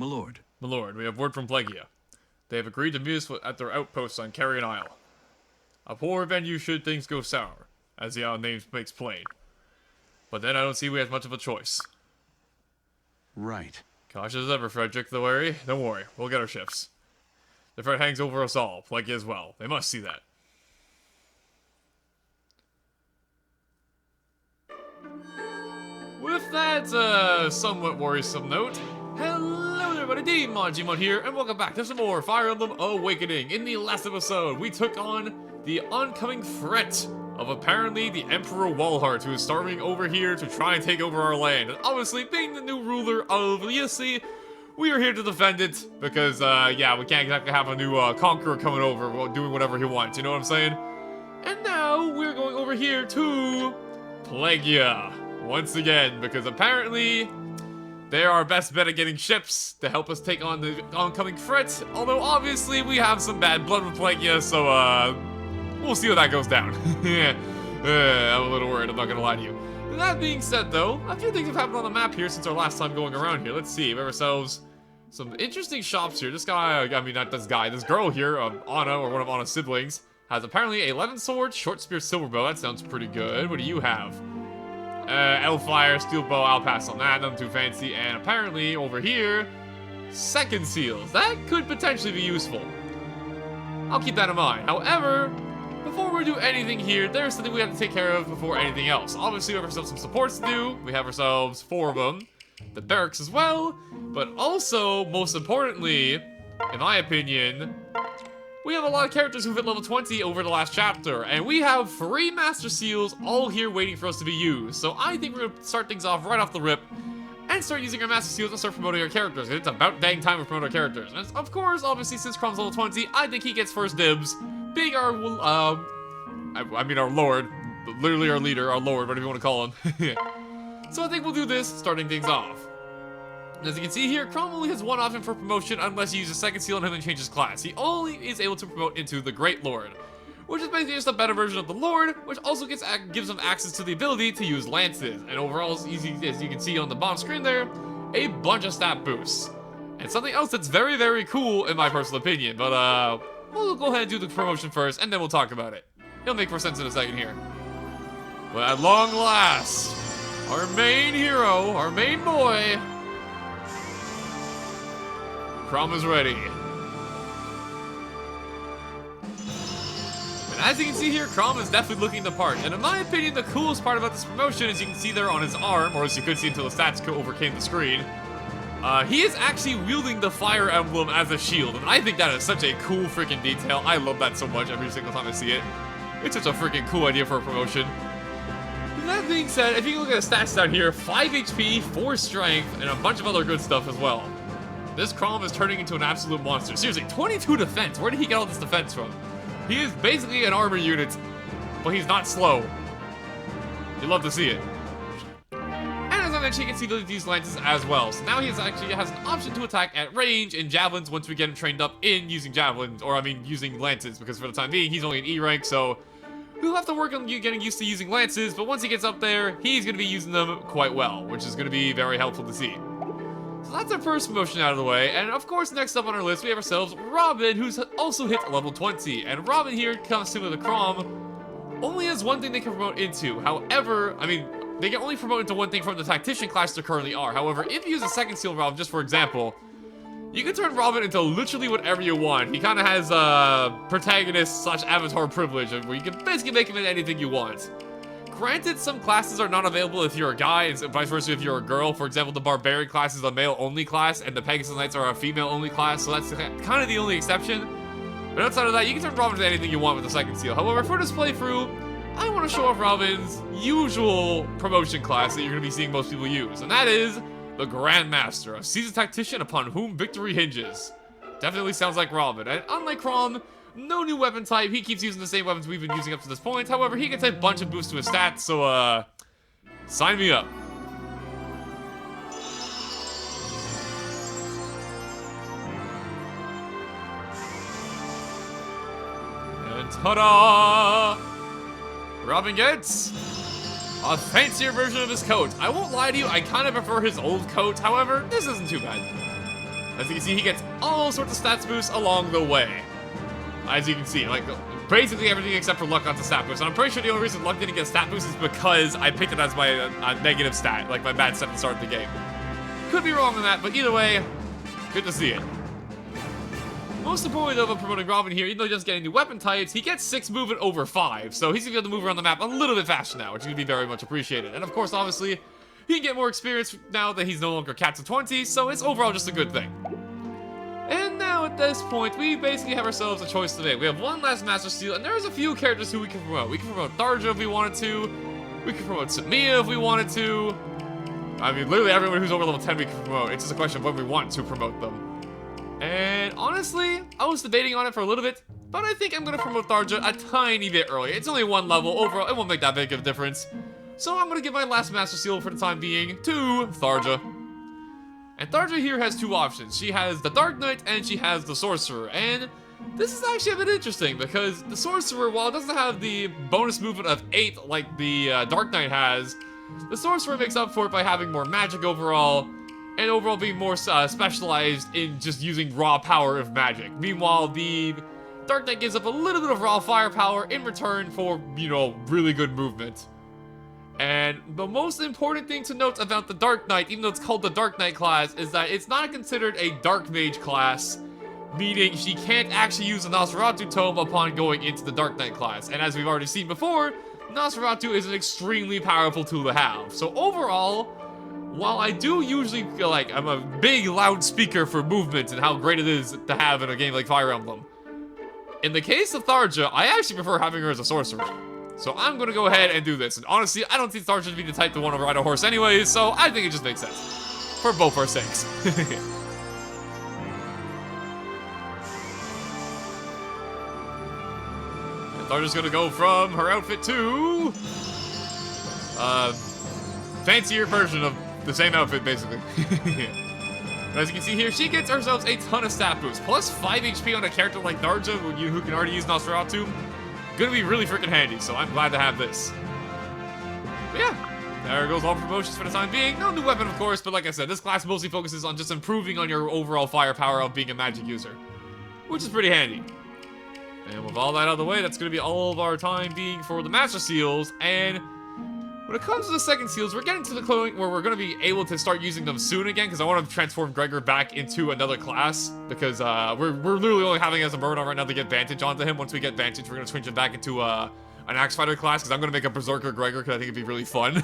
My lord. My lord, we have word from Plegia. They have agreed to meet us at their outposts on Carrion Isle. A poor venue should things go sour, as the name makes plain. But then I don't see we have much of a choice. Right. Cautious as ever, Frederick the Wary. Don't worry, we'll get our ships. The threat hangs over us all, Plegia as well. They must see that. With that, somewhat worrisome note, hello there everybody, Digimon here, and welcome back to some more Fire Emblem Awakening. In the last episode, we took on the oncoming threat of apparently the Emperor Walhart, who is storming over here to try and take over our land. And obviously, being the new ruler of Plegia, we are here to defend it, because, yeah, we can't exactly have a new conqueror coming over doing whatever he wants, you know what I'm saying? And now, we're going over here to Plegia. Once again, because apparently they are our best bet at getting ships to help us take on the oncoming threat. Although obviously we have some bad blood with Plegia, so we'll see how that goes down. I'm a little worried, I'm not gonna lie to you. That being said though, a few things have happened on the map here since our last time going around here. Let's see, we have ourselves some interesting shops here. This guy, I mean not this guy, this girl here, Anna, or one of Anna's siblings, has apparently 11 swords, short spear, silver bow. That sounds pretty good. What do you have? Elfire, steel bow, I'll pass on that, nothing too fancy. And apparently, over here, second seals. That could potentially be useful. I'll keep that in mind. However, before we do anything here, there's something we have to take care of before anything else. Obviously, we have ourselves some supports to do. We have ourselves 4 of them. The barracks as well. But also, most importantly, in my opinion, we have a lot of characters who've hit level 20 over the last chapter, and we have 3 Master Seals all here waiting for us to be used. So I think we're gonna start things off right off the rip and start using our Master Seals and start promoting our characters. It's about dang time to promote our characters. And of course, obviously, since Chrome's level 20, I think he gets first dibs, being our, I mean our lord, literally our leader, our lord, whatever you want to call him. So I think we'll do this, starting things off. As you can see here, Chrome only has one option for promotion unless you use a second seal on him and change his class. He only is able to promote into the Great Lord, which is basically just a better version of the Lord, which also gives him access to the ability to use lances. And overall, as you can see on the bottom screen there, a bunch of stat boosts. And something else that's very, very cool in my personal opinion, but we'll go ahead and do the promotion first, and then we'll talk about it. It'll make more sense in a second here. But at long last, our main hero, our main boy, Crom is ready. And as you can see here, Crom is definitely looking the part. And in my opinion, the coolest part about this promotion is you can see there on his arm, or as you could see until the stats overcame the screen, he is actually wielding the fire emblem as a shield. And I think that is such a cool freaking detail. I love that so much every single time I see it. It's such a freaking cool idea for a promotion. That being said, if you look at the stats down here, 5 HP, 4 strength, and a bunch of other good stuff as well. This Crom is turning into an absolute monster. Seriously, 22 defense. Where did he get all this defense from? He is basically an armor unit, but he's not slow. You love to see it. And as I mentioned, you can see these lances as well. So now he actually has an option to attack at range and javelins once we get him trained up in using javelins, or I mean using lances, because for the time being, he's only an E rank, so we'll have to work on getting used to using lances, but once he gets up there, he's going to be using them quite well, which is going to be very helpful to see. So that's our first promotion out of the way, and of course next up on our list we have ourselves Robin, who's also hit level 20, and Robin here comes similar to Crom, only has one thing they can promote into. However, I mean, they can only promote into one thing from the Tactician class they currently are. However, if you use a second seal Robin, just for example, you can turn Robin into literally whatever you want. He kind of has protagonist slash avatar privilege, where you can basically make him into anything you want. Granted, some classes are not available if you're a guy, and vice versa if you're a girl. For example, the Barbarian class is a male-only class, and the Pegasus Knights are a female-only class, so that's kind of the only exception. But outside of that, you can turn Robin into anything you want with the second seal. However, for this playthrough, I want to show off Robin's usual promotion class that you're going to be seeing most people use, and that is the Grandmaster, a seasoned tactician upon whom victory hinges. Definitely sounds like Robin, and unlike Crom, no new weapon type. He keeps using the same weapons we've been using up to this point. However, he gets a bunch of boosts to his stats, so, sign me up. And ta-da! Robin gets a fancier version of his coat. I won't lie to you, I kind of prefer his old coat. However, this isn't too bad. As you can see, he gets all sorts of stats boosts along the way. As you can see, like, basically everything except for luck got the stat boost. And I'm pretty sure the only reason luck didn't get stat boost is because I picked it as my negative stat, like my bad stat at the start of the game. Could be wrong on that, but either way, good to see it. Most importantly, though, about promoting Robin here, even though he doesn't get any new weapon types, he gets 6 movement over 5, so he's gonna be able to move around the map a little bit faster now, which is gonna be very much appreciated. And of course, obviously, he can get more experience now that he's no longer capped to 20, so it's overall just a good thing. And now at this point, we basically have ourselves a choice today. We have one last Master Seal, and there's a few characters who we can promote. We can promote Tharja if we wanted to. We can promote Samia if we wanted to. I mean, literally everyone who's over level 10 we can promote. It's just a question of when we want to promote them. And honestly, I was debating on it for a little bit, but I think I'm going to promote Tharja a tiny bit early. It's only one level. Overall, it won't make that big of a difference. So I'm going to give my last Master Seal for the time being to Tharja. And Tharja here has 2 options. She has the Dark Knight and she has the Sorcerer. And this is actually a bit interesting because the Sorcerer, while it doesn't have the bonus movement of 8 like the Dark Knight has, the Sorcerer makes up for it by having more magic overall, and overall being more specialized in just using raw power of magic. Meanwhile, the Dark Knight gives up a little bit of raw firepower in return for, you know, really good movement. And the most important thing to note about the Dark Knight, even though it's called the Dark Knight class, is that it's not considered a Dark Mage class, meaning she can't actually use the Nosferatu Tome upon going into the Dark Knight class. And as we've already seen before, Nosferatu is an extremely powerful tool to have. So overall, while I do usually feel like I'm a big loud speaker for movement and how great it is to have in a game like Fire Emblem, in the case of Tharja, I actually prefer having her as a sorcerer. So I'm gonna go ahead and do this. And honestly, I don't think Tharja to be the type to want to ride a horse anyways, so I think it just makes sense. For both our sakes. And Tharja's gonna go from her outfit to fancier version of the same outfit, basically. As you can see here, she gets herself a ton of stat boosts, plus 5 HP on a character like Tharja, who can already use Nosferatu. Gonna be really freaking handy, so I'm glad to have this. But yeah, there goes all promotions for the time being. No new weapon, of course, but like I said, this class mostly focuses on just improving on your overall firepower of being a magic user, which is pretty handy. And with all that out of the way, that's gonna be all of our time being for the Master Seals, and when it comes to the second seals, we're getting to the point where we're going to be able to start using them soon again, because I want to transform Gregor back into another class, because we're literally only having as a Murder right now to get Vantage onto him. Once we get Vantage, we're going to switch him back into an Axe Fighter class, because I'm going to make a Berserker Gregor, because I think it'd be really fun.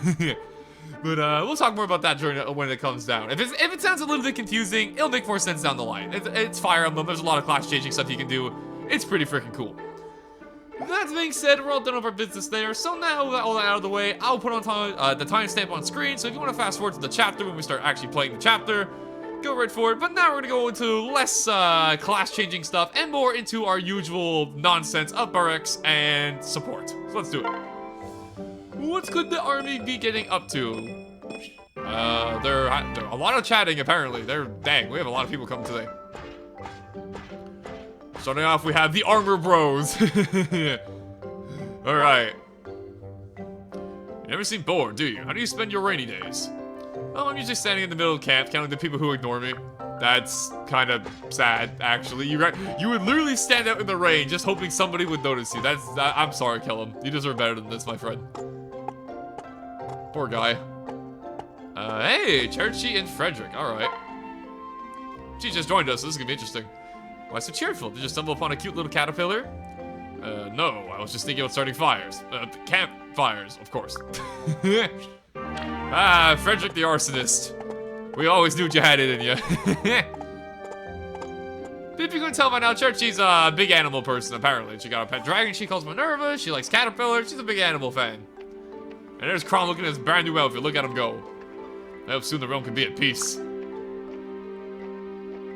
But we'll talk more about that when it comes down. If it sounds a little bit confusing, it'll make more sense down the line. It's Fire Emblem, there's a lot of class-changing stuff you can do. It's pretty freaking cool. That being said, we're all done with our business there, so now with all that out of the way, I'll put on the timestamp on screen, so if you want to fast forward to the chapter when we start actually playing the chapter, go right for it. But now we're going to go into less class-changing stuff and more into our usual nonsense of barracks and support. So let's do it. What could the army be getting up to? They're a lot of chatting, apparently. Dang, we have a lot of people coming today. Starting off, we have the Armor Bros. Alright. You never seem bored, do you? How do you spend your rainy days? Oh, I'm usually standing in the middle of camp, counting the people who ignore me. That's kind of sad, actually. You would literally stand out in the rain just hoping somebody would notice you. I'm sorry, Kellum. You deserve better than this, my friend. Poor guy. Hey, Churchy and Frederick. Alright. She just joined us, so this is gonna be interesting. Why so cheerful? Did you stumble upon a cute little caterpillar? No, I was just thinking about starting fires. Campfires, of course. Frederick the arsonist. We always knew you had it in you. If you couldn't tell by now, Churchy's a big animal person, apparently. She got a pet dragon she calls Minerva, she likes caterpillars, she's a big animal fan. And there's Kron looking at his brand new outfit, look at him go. I hope soon the realm can be at peace.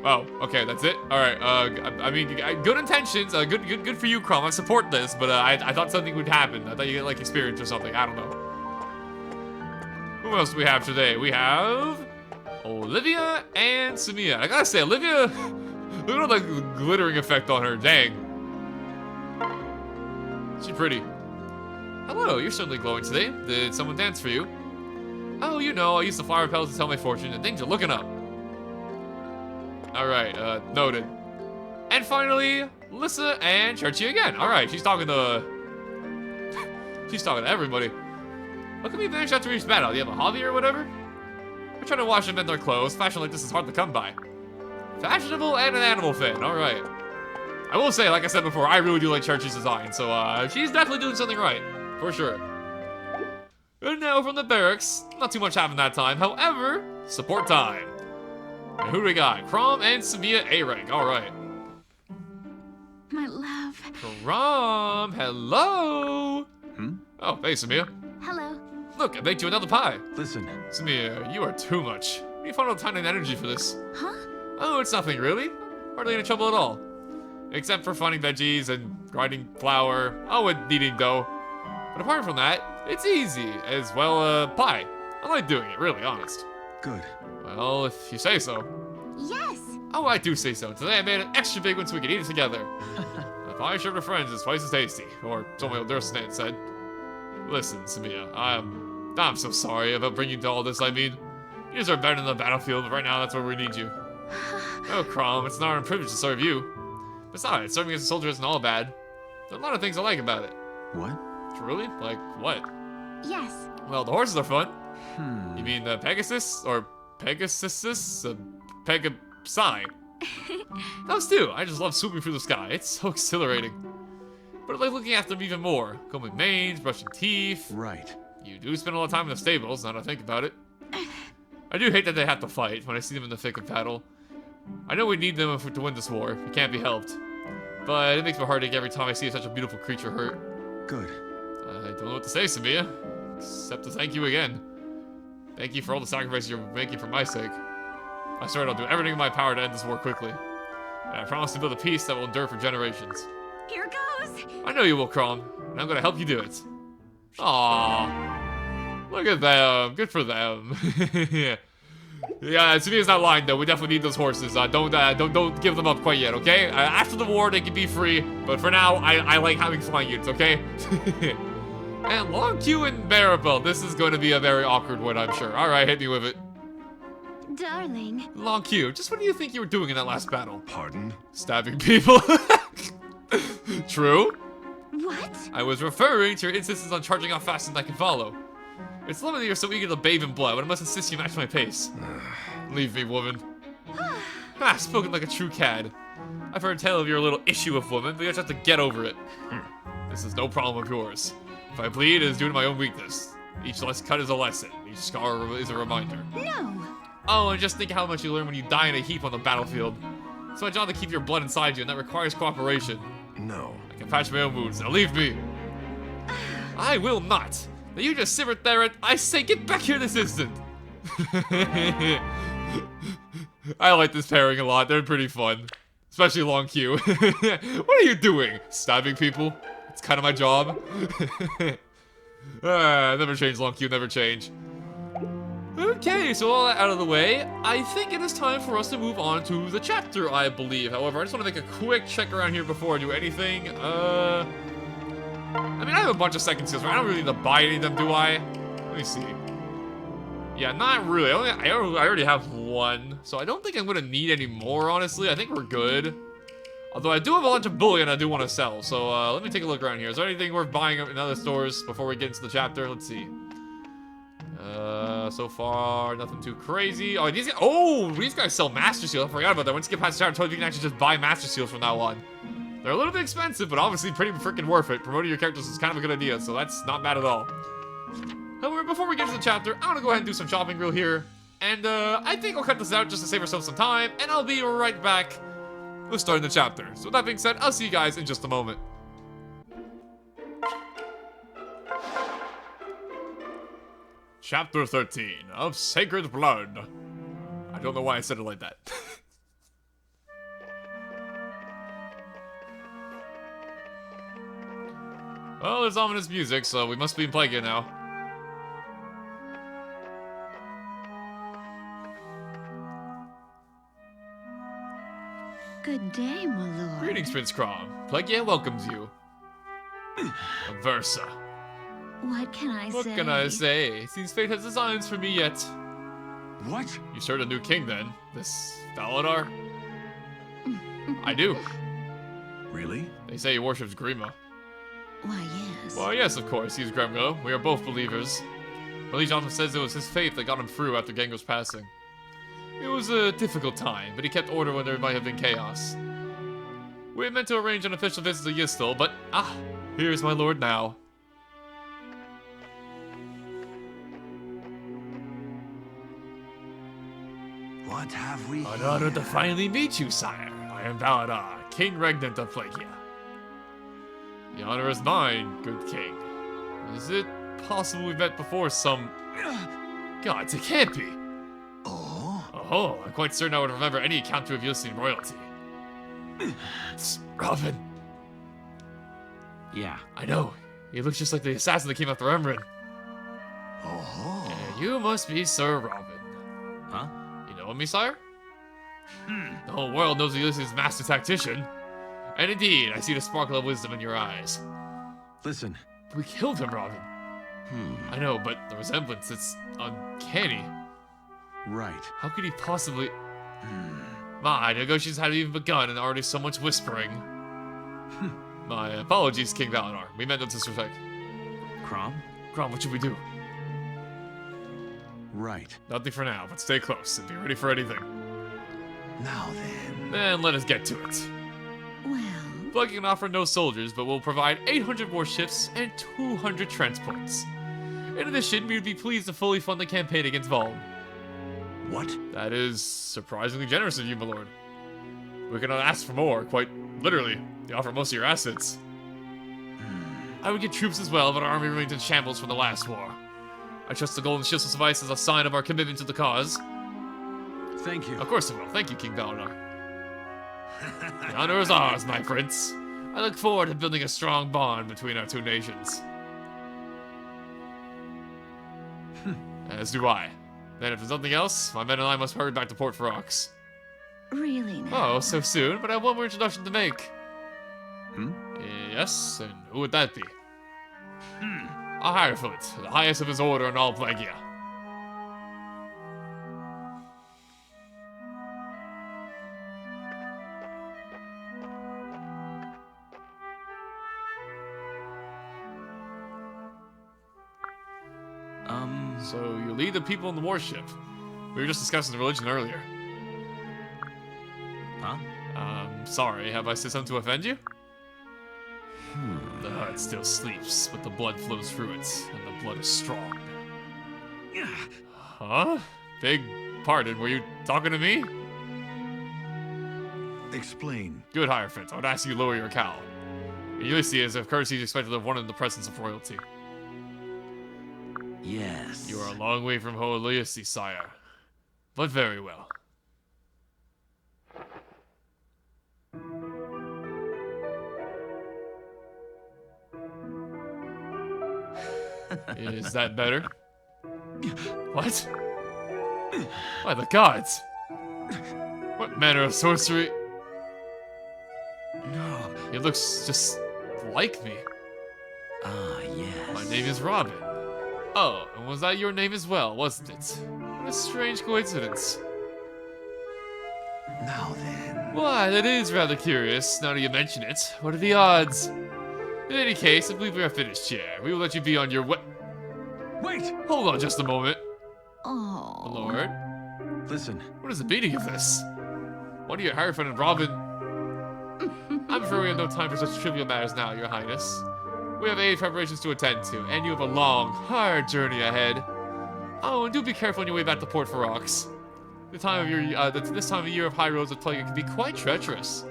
Oh, okay, that's it. All right. I mean, good intentions. Good for you, Crum. I support this, but I thought something would happen. I thought you get like experience or something. I don't know. Who else do we have today? We have Olivia and Samia. I gotta say, Olivia, look at the glittering effect on her. Dang, she's pretty. Hello, you're certainly glowing today. Did someone dance for you? Oh, you know, I used the flower petals to tell my fortune, and things are looking up. Alright, noted. And finally, Lissa and Churchy again. Alright, she's talking to everybody. How come you vanished after each battle? Do you have a hobby or whatever? We're trying to wash and mend our clothes. Fashion like this is hard to come by. Fashionable and an animal fan. Alright. I will say, like I said before, I really do like Churchy's design, so she's definitely doing something right. For sure. And now from the barracks. Not too much happened that time. However, support time. And who do we got? Crom and Samia A-Rank. Alright. My love. Crom, hello. Oh, hey, Samia. Hello. Look, I baked you another pie. Listen. Samia, you are too much. Where do you find all the time and energy for this? Huh? Oh, it's nothing really. Hardly any trouble at all. Except for finding veggies and grinding flour. Oh, and kneading dough. But apart from that, it's easy. As well, pie. I like doing it, really, honest. Good. Well, if you say so. Yes. Oh, I do say so. Today I made an extra big one so we could eat it together. A pie served to friends is twice as tasty. Or so my old Durstand said. Listen, Samia, I'm so sorry about bringing you to all this, I mean. You deserve better than the battlefield, but right now that's where we need you. Oh, Crom, it's not our privilege to serve you. Besides, serving as a soldier isn't all bad. There are a lot of things I like about it. What? Truly? Like, what? Yes. Well, the horses are fun. You mean the Pegasus? Or Pegasus? Pegasi? Those too. I just love swooping through the sky. It's so exhilarating. But I like looking after them even more. Combing manes, brushing teeth. Right. You do spend a lot of time in the stables, now that I think about it. I do hate that they have to fight when I see them in the thick of battle. I know we need them to win this war. It can't be helped. But it makes my heart ache every time I see such a beautiful creature hurt. Good. I don't know what to say, Samia. Except to thank you again. Thank you for all the sacrifices you're making for my sake. I swear I'll do everything in my power to end this war quickly. And I promise to build a peace that will endure for generations. Here goes. I know you will, Crom, and I'm gonna help you do it. Aww. Look at them. Good for them. Yeah, Samia's not lying though. We definitely need those horses. Don't give them up quite yet, okay? After the war, they can be free, but for now, I like having flying units, okay? And Long Q and Maribel. This is going to be a very awkward one, I'm sure. All right, hit me with it. Darling. Long Q, just what do you think you were doing in that last battle? Pardon? Stabbing people. True. What? I was referring to your insistence on charging how fast and I can follow. It's lovely that you're so eager to bathe in blood, but I must insist you match my pace. Leave me, woman. Spoken like a true cad. I've heard tell of your little issue of woman, but you just have to get over it. This is no problem of yours. If I bleed, it is due to my own weakness. Each less cut is a lesson. Each scar is a reminder. No. Oh, and just think how much you learn when you die in a heap on the battlefield. It's my job to keep your blood inside you, and that requires cooperation. No. I can patch my own wounds. Now leave me. I will not. Now you just simmer there and I say get back here this instant. I like this pairing a lot. They're pretty fun. Especially Long Q. What are you doing? Stabbing people? It's kind of my job. Never change, Long Q, never change. Okay, so all that out of the way, I think it is time for us to move on to the chapter, I believe. However, I just want to make a quick check around here before I do anything. I mean, I have a bunch of second seals, right? I don't really need to buy any of them, do I? Let me see. Yeah, not really. I already have one, so I don't think I'm going to need any more, honestly. I think we're good. Although I do have a bunch of bullion I do want to sell, so let me take a look around here. Is there anything worth buying in other stores before we get into the chapter? Let's see. So far, nothing too crazy. Oh, these guys sell Master Seals. I forgot about that. Once you get past the chapter 12, you can actually just buy Master Seals from now on. They're a little bit expensive, but obviously pretty freaking worth it. Promoting your characters is kind of a good idea, so that's not bad at all. However, before we get to the chapter, I want to go ahead and do some shopping real here. And I think I'll cut this out just to save ourselves some time, and I'll be right back with starting the chapter. So with that being said, I'll see you guys in just a moment. Chapter 13 of Sacred Blood. I don't know why I said it like that. Well, there's ominous music, so we must be in Plegia now. Good day, my lord. Greetings, Prince Crom. Plegia welcomes you. Versa. What can I say? What can I say? Seems fate has designs for me yet. What? You served a new king then, this Valadar? I do. Really? They say he worships Grima. Why, yes. Well, yes, of course, he's Gremgo. We are both believers. Plegia says it was his faith that got him through after Gengo's passing. It was a difficult time, but he kept order when there might have been chaos. We had meant to arrange an official visit to Ystal, but here's my lord now. What have we An honor to finally meet you, sire. I am Valadar, King Regnant of Plegia. The honor is mine, good king. Is it possible we've met before some... Gods, it can't be. Oh, I'm quite certain I would remember any encounter of Yslian royalty. It's Robin. Yeah. I know. He looks just like the assassin that came after Emran. Oh. Yeah, you must be Sir Robin. Huh? You know me, sire? The whole world knows Ulysses' master tactician. And indeed, I see the sparkle of wisdom in your eyes. Listen. We killed him, Robin. I know, but the resemblance, it's uncanny. Right. How could he possibly... My negotiations hadn't even begun and already so much whispering. My apologies, King Valinor. We meant no disrespect. Crom? Grom, what should we do? Right. Nothing for now, but stay close and be ready for anything. Now then. Then let us get to it. Well, Plegia can offer no soldiers, but will provide 800 warships and 200 transports. In addition, we would be pleased to fully fund the campaign against Volm. What? That is surprisingly generous of you, my lord. We cannot ask for more, quite literally. You offer most of your assets. I would get troops as well, but our army remains in shambles from the last war. I trust the golden shield will suffice as a sign of our commitment to the cause. Thank you. Of course it will. Thank you, King Valinor. The honor is ours, my prince. I look forward to building a strong bond between our two nations. As do I. Then if there's nothing else, my men and I must hurry back to Port Ferox. really now. Oh, so soon, but I have one more introduction to make. Hmm? Yes, and who would that be? A Hierophant, the highest of his order in all Plegia. So you lead the people in the warship. We were just discussing the religion earlier. Huh? Sorry, have I said something to offend you? The heart still sleeps, but the blood flows through it, and the blood is strong. Huh? Big pardon, were you talking to me? Explain. Good, Hierophant. I would ask you to lower your cowl. Ulysses, of course, he's expected to have one in the presence of royalty. Yes. You are a long way from Ulysses, sire. But very well. Is that better? What? By the gods! What manner of sorcery? No. He looks just like me. Ah, yes. My name is Robin. Oh, and was that your name as well, wasn't it? What a strange coincidence. Now then. Why, that is rather curious, now that you mention it. What are the odds? In any case, I believe we are finished here. We will let you be on your way. Wait! Hold on just a moment, Oh. my lord. Listen. What is the meaning of this? What are your Hierophant and Robin? I'm afraid we have no time for such trivial matters now, your highness. We have 8 preparations to attend to, and you have a long, hard journey ahead. Oh, and do be careful on your way back to Port Ferox. This time of year of high roads of Plegia can be quite treacherous.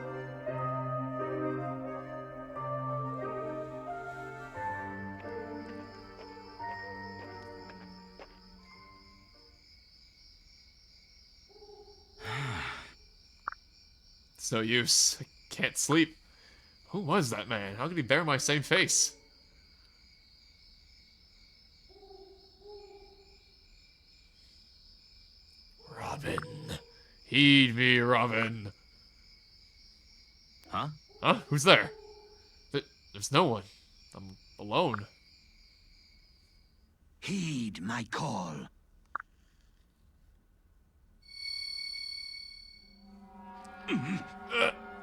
It's no use. I can't sleep. Who was that man? How could he bear my same face? Robin. Heed me, Robin. Huh? Huh? Who's there? There's no one. I'm alone. Heed my call.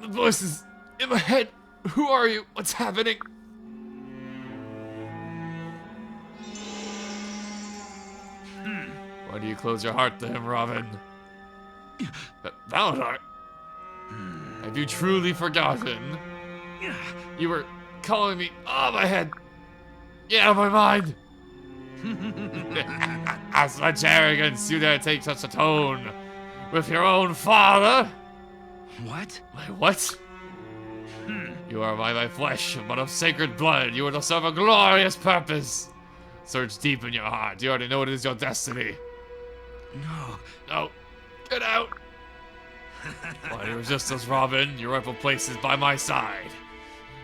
The voices in my head. Who are you? What's happening? Why do you close your heart to him, Robin? Validar, have you truly forgotten? You were calling me. Oh, my head. Get out of my mind. As much arrogance, you dare take such a tone with your own father? What? My what? You are by my flesh, but of sacred blood. You are to serve a glorious purpose. Search deep in your heart. You already know it is your destiny. No. No. Get out. Why, you resist us, Robin? Your rightful place is by my side.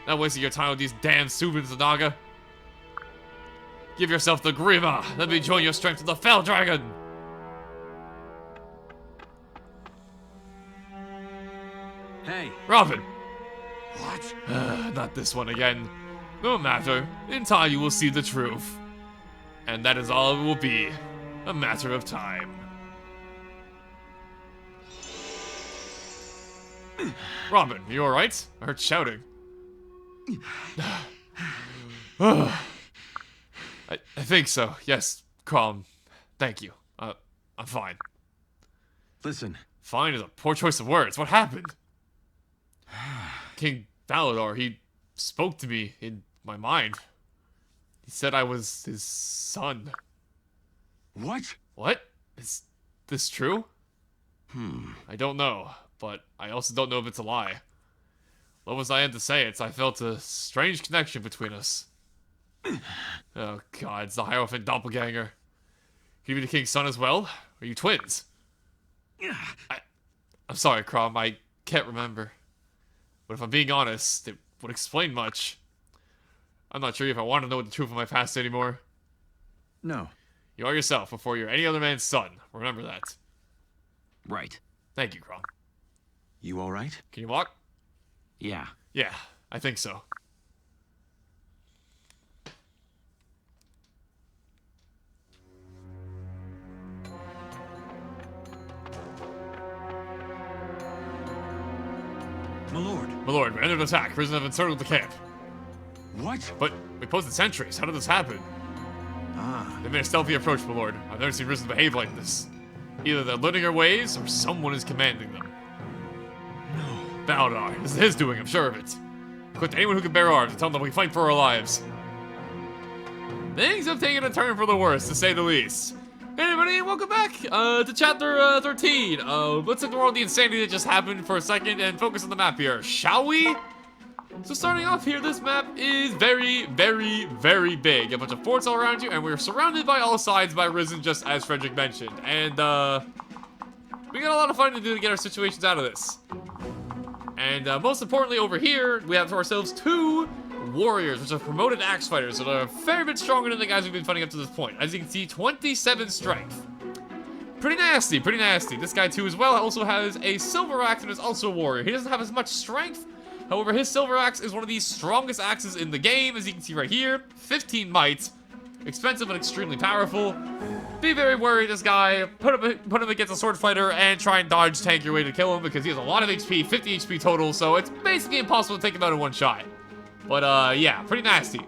Not wasting your time with these damn Subins, Naga. Give yourself the Grima. Let me join your strength with the Fell Dragon. Hey. Robin. What? Not this one again. No matter. In time you will see the truth. And that is all it will be. A matter of time. Robin, you alright? I heard shouting. I think so. Yes, calm. Thank you. I'm fine. Listen. Fine is a poor choice of words. What happened? King Validar, he spoke to me in my mind. He said I was his son. What? What? Is this true? I don't know, but I also don't know if it's a lie. What was I in to say it? I felt a strange connection between us. Oh god, it's the Hierophant doppelganger. Can you be the king's son as well? Are you twins? I'm sorry, Crom, I can't remember. But if I'm being honest, it would explain much. I'm not sure if I want to know the truth of my past anymore. No. You are yourself before you're any other man's son. Remember that. Right. Thank you, Crom. You alright? Can you walk? Yeah. Yeah, I think so. My lord. My lord, we're under attack. Prisoners have encircled the camp. What? But we posted sentries. How did this happen? They made a stealthy approach, my lord. I've never seen Risen behave like this. Either they're learning their ways, or someone is commanding them. No. Validar, this is his doing, I'm sure of it. Equip anyone who can bear arms and tell them we fight for our lives. Things have taken a turn for the worse, to say the least. Hey everybody, welcome back to chapter 13. Let's ignore all the insanity that just happened for a second and focus on the map here, shall we? So starting off here, this map is very, very, very big. A bunch of forts all around you, and we're surrounded by all sides by Risen, just as Frederick mentioned. And, we got a lot of fun to do to get our situations out of this. And, most importantly, over here, we have for ourselves 2 warriors, which are promoted axe fighters, that are a fair bit stronger than the guys we've been fighting up to this point. As you can see, 27 strength. Pretty nasty, pretty nasty. This guy, too, as well, also has a silver axe and is also a warrior. He doesn't have as much strength. However, his silver axe is one of the strongest axes in the game, as you can see right here. 15 might. Expensive and extremely powerful. Be very worried, this guy. Put him against a sword fighter and try and dodge tank your way to kill him because he has a lot of HP, 50 HP total, so it's basically impossible to take him out in one shot. But, yeah, pretty nasty.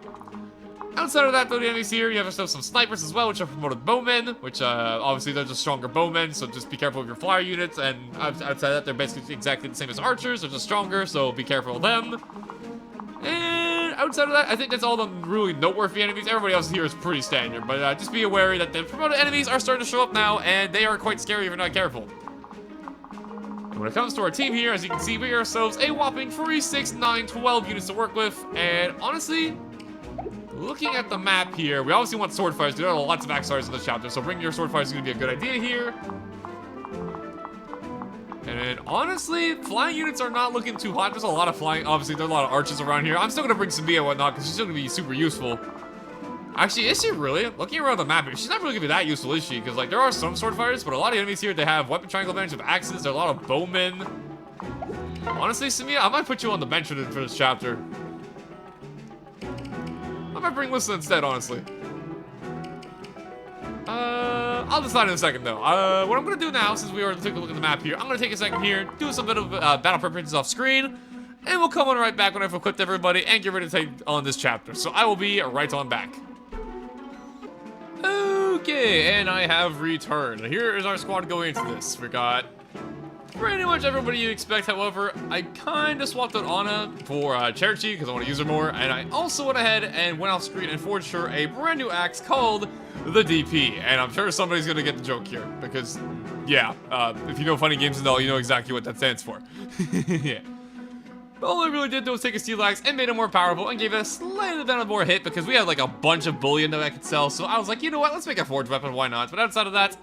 Outside of that, though, the enemies here, you have yourself some snipers as well, which are promoted bowmen, which, obviously they're just stronger bowmen, so just be careful of your flyer units, and outside of that, they're basically exactly the same as archers, they're just stronger, so be careful of them. And outside of that, I think that's all the really noteworthy enemies. Everybody else here is pretty standard, but just be aware that the promoted enemies are starting to show up now, and they are quite scary if you're not careful. When it comes to our team here, as you can see, we ourselves a whopping 3, 6, 9, 12 units to work with, and honestly, looking at the map here, we obviously want sword fighters. There are lots of axe fighters in this chapter, so bringing your sword fighters is going to be a good idea here. And honestly, flying units are not looking too hot. There's a lot of flying. Obviously, there are a lot of archers around here. I'm still going to bring Sabia and whatnot, because she's still going to be super useful. Actually, is she really? Looking around the map here, she's not really going to be that useful, is she? Because, like, there are some sword fighters, but a lot of enemies here, they have weapon triangle advantage of axes. There are a lot of bowmen. Honestly, Samia, I might put you on the bench for this chapter. I might bring Lissa instead, honestly. I'll decide in a second, though. What I'm going to do now, since we already took a look at the map here, I'm going to take a second here, do some bit of battle preparations off screen, and we'll come on right back when I've equipped everybody and get ready to take on this chapter. So I will be right on back. Okay, and I have returned. Here is our squad going into this. We got pretty much everybody you expect. However, I kind of swapped out Anna for Cherokee because I want to use her more. And I also went ahead and went off screen and forged her a brand new axe called the DP. And I'm sure somebody's going to get the joke here because, yeah, if you know Funny Games and all, you know exactly what that stands for. Yeah. All I really did was take a steel axe and made it more powerful and gave it a slightly bit more hit because we had like a bunch of bullion that I could sell. So I was like, you know what, let's make a forged weapon, why not? But outside of that,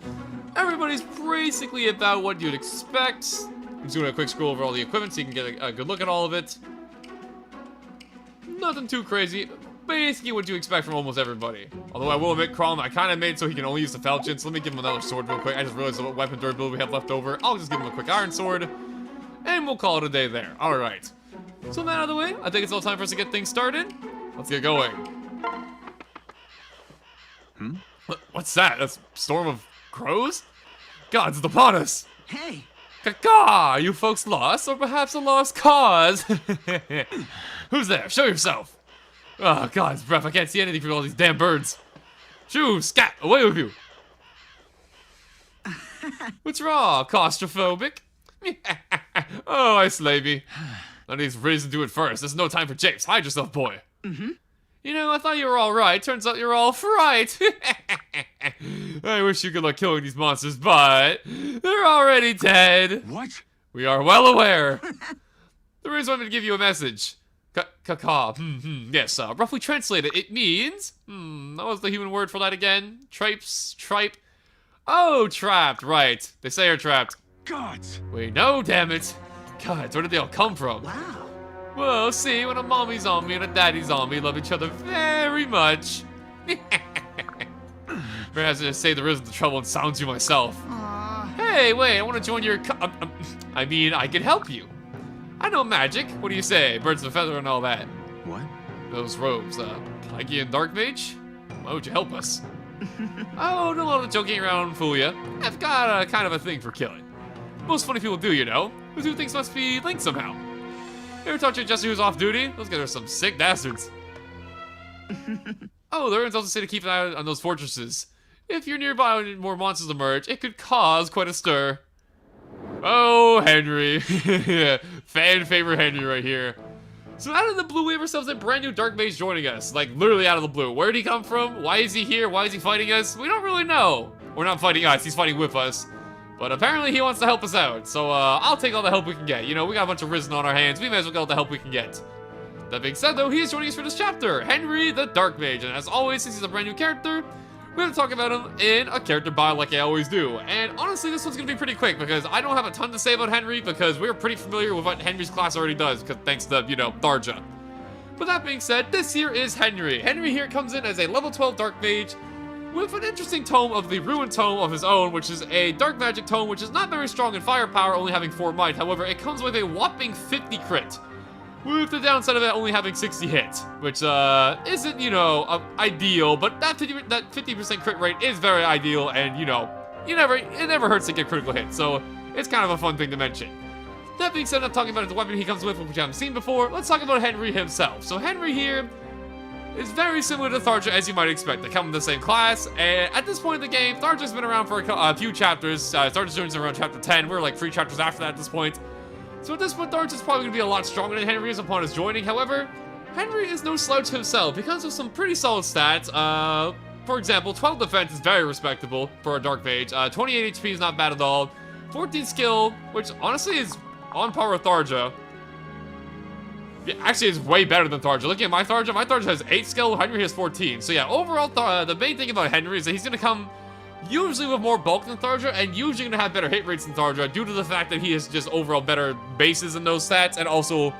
everybody's basically about what you'd expect. I'm just doing a quick scroll over all the equipment so you can get a good look at all of it. Nothing too crazy. Basically what you expect from almost everybody. Although I will admit, Crom, I kind of made so he can only use the falchion. So let me give him another sword real quick. I just realized what weapon durability we have left over. I'll just give him a quick iron sword. And we'll call it a day there. Alright. So that out of the way, I think it's all time for us to get things started. Let's get going. What's that? That's a storm of crows? Gods, it's upon us! Hey! Caw, you folks lost, or perhaps a lost cause? Who's there? Show yourself! Oh, God's breath, I can't see anything from all these damn birds. Shoo, scat, away with you! What's wrong, claustrophobic? Oh, I slavey. I need reason to do it first. There's no time for japes. Hide yourself, boy. You know, I thought you were all right. Turns out you're all fright. I wish you could luck killing these monsters, but they're already dead. What? We are well aware. The reason I'm going to give you a message. Caw. Yes, roughly translated, it means... what was the human word for that again? Tripe? Oh, trapped, right. They say you're trapped. Gods! We know, damn it. God, where did they all come from? Wow! Well, see, when a mommy's zombie and a daddy zombie love each other very much. Perhaps I say there isn't the trouble and sounds you myself. Hey, wait, I want to join your I mean, I can help you. I know magic. What do you say? Birds of a feather and all that. What? Those robes, Plegia and Dark Mage? Why would you help us? Oh, don't let the joking around fool ya. I've got a kind of a thing for killing. Most funny people do, you know. Who do things must be linked somehow. Ever talk to Jesse who's off duty? Those guys are some sick bastards. Oh, the ruins also say to keep an eye on those fortresses. If you're nearby and more monsters emerge, it could cause quite a stir. Oh, Henry. Fan favorite Henry right here. So out of the blue, we have ourselves a brand new Dark Mage joining us. Like, literally out of the blue. Where did he come from? Why is he here? Why is he fighting us? We don't really know. We're not fighting us. He's fighting with us. But apparently he wants to help us out. So, I'll take all the help we can get. You know, we got a bunch of risen on our hands. We may as well get all the help we can get. That being said, though, he is joining us for this chapter. Henry the Dark Mage. And as always, since he's a brand new character, we're going to talk about him in a character bio like I always do. And honestly, this one's going to be pretty quick because I don't have a ton to say about Henry because we're pretty familiar with what Henry's class already does because thanks to, you know, Tharja. But that being said, this here is Henry. Henry here comes in as a level 12 Dark Mage with an interesting tome of the Ruined Tome of his own, which is a Dark Magic tome, which is not very strong in firepower, only having 4 might. However, it comes with a whopping 50 crit, with the downside of it only having 60 hit, which isn't, you know, ideal, but that 50% crit rate is very ideal, and, you know, it never hurts to get critical hits, so it's kind of a fun thing to mention. That being said, I'm talking about the weapon he comes with, which I haven't seen before. Let's talk about Henry himself. So Henry here is very similar to Tharja, as you might expect. They come in the same class, and at this point in the game, Tharja's been around for a few chapters. Tharja's doing around chapter 10. We're like 3 chapters after that at this point. So at this point, Tharja's probably going to be a lot stronger than Henry is upon his joining. However, Henry is no slouch himself. He comes with some pretty solid stats. For example, 12 defense is very respectable for a Dark Mage. 28 HP is not bad at all. 14 skill, which honestly is on par with Tharja. Yeah, actually, it's way better than Tharja. Looking at my Tharja has 8 skill, Henry has 14. So yeah, overall, the main thing about Henry is that he's going to come usually with more bulk than Tharja, and usually going to have better hit rates than Tharja due to the fact that he has just overall better bases in those stats, and also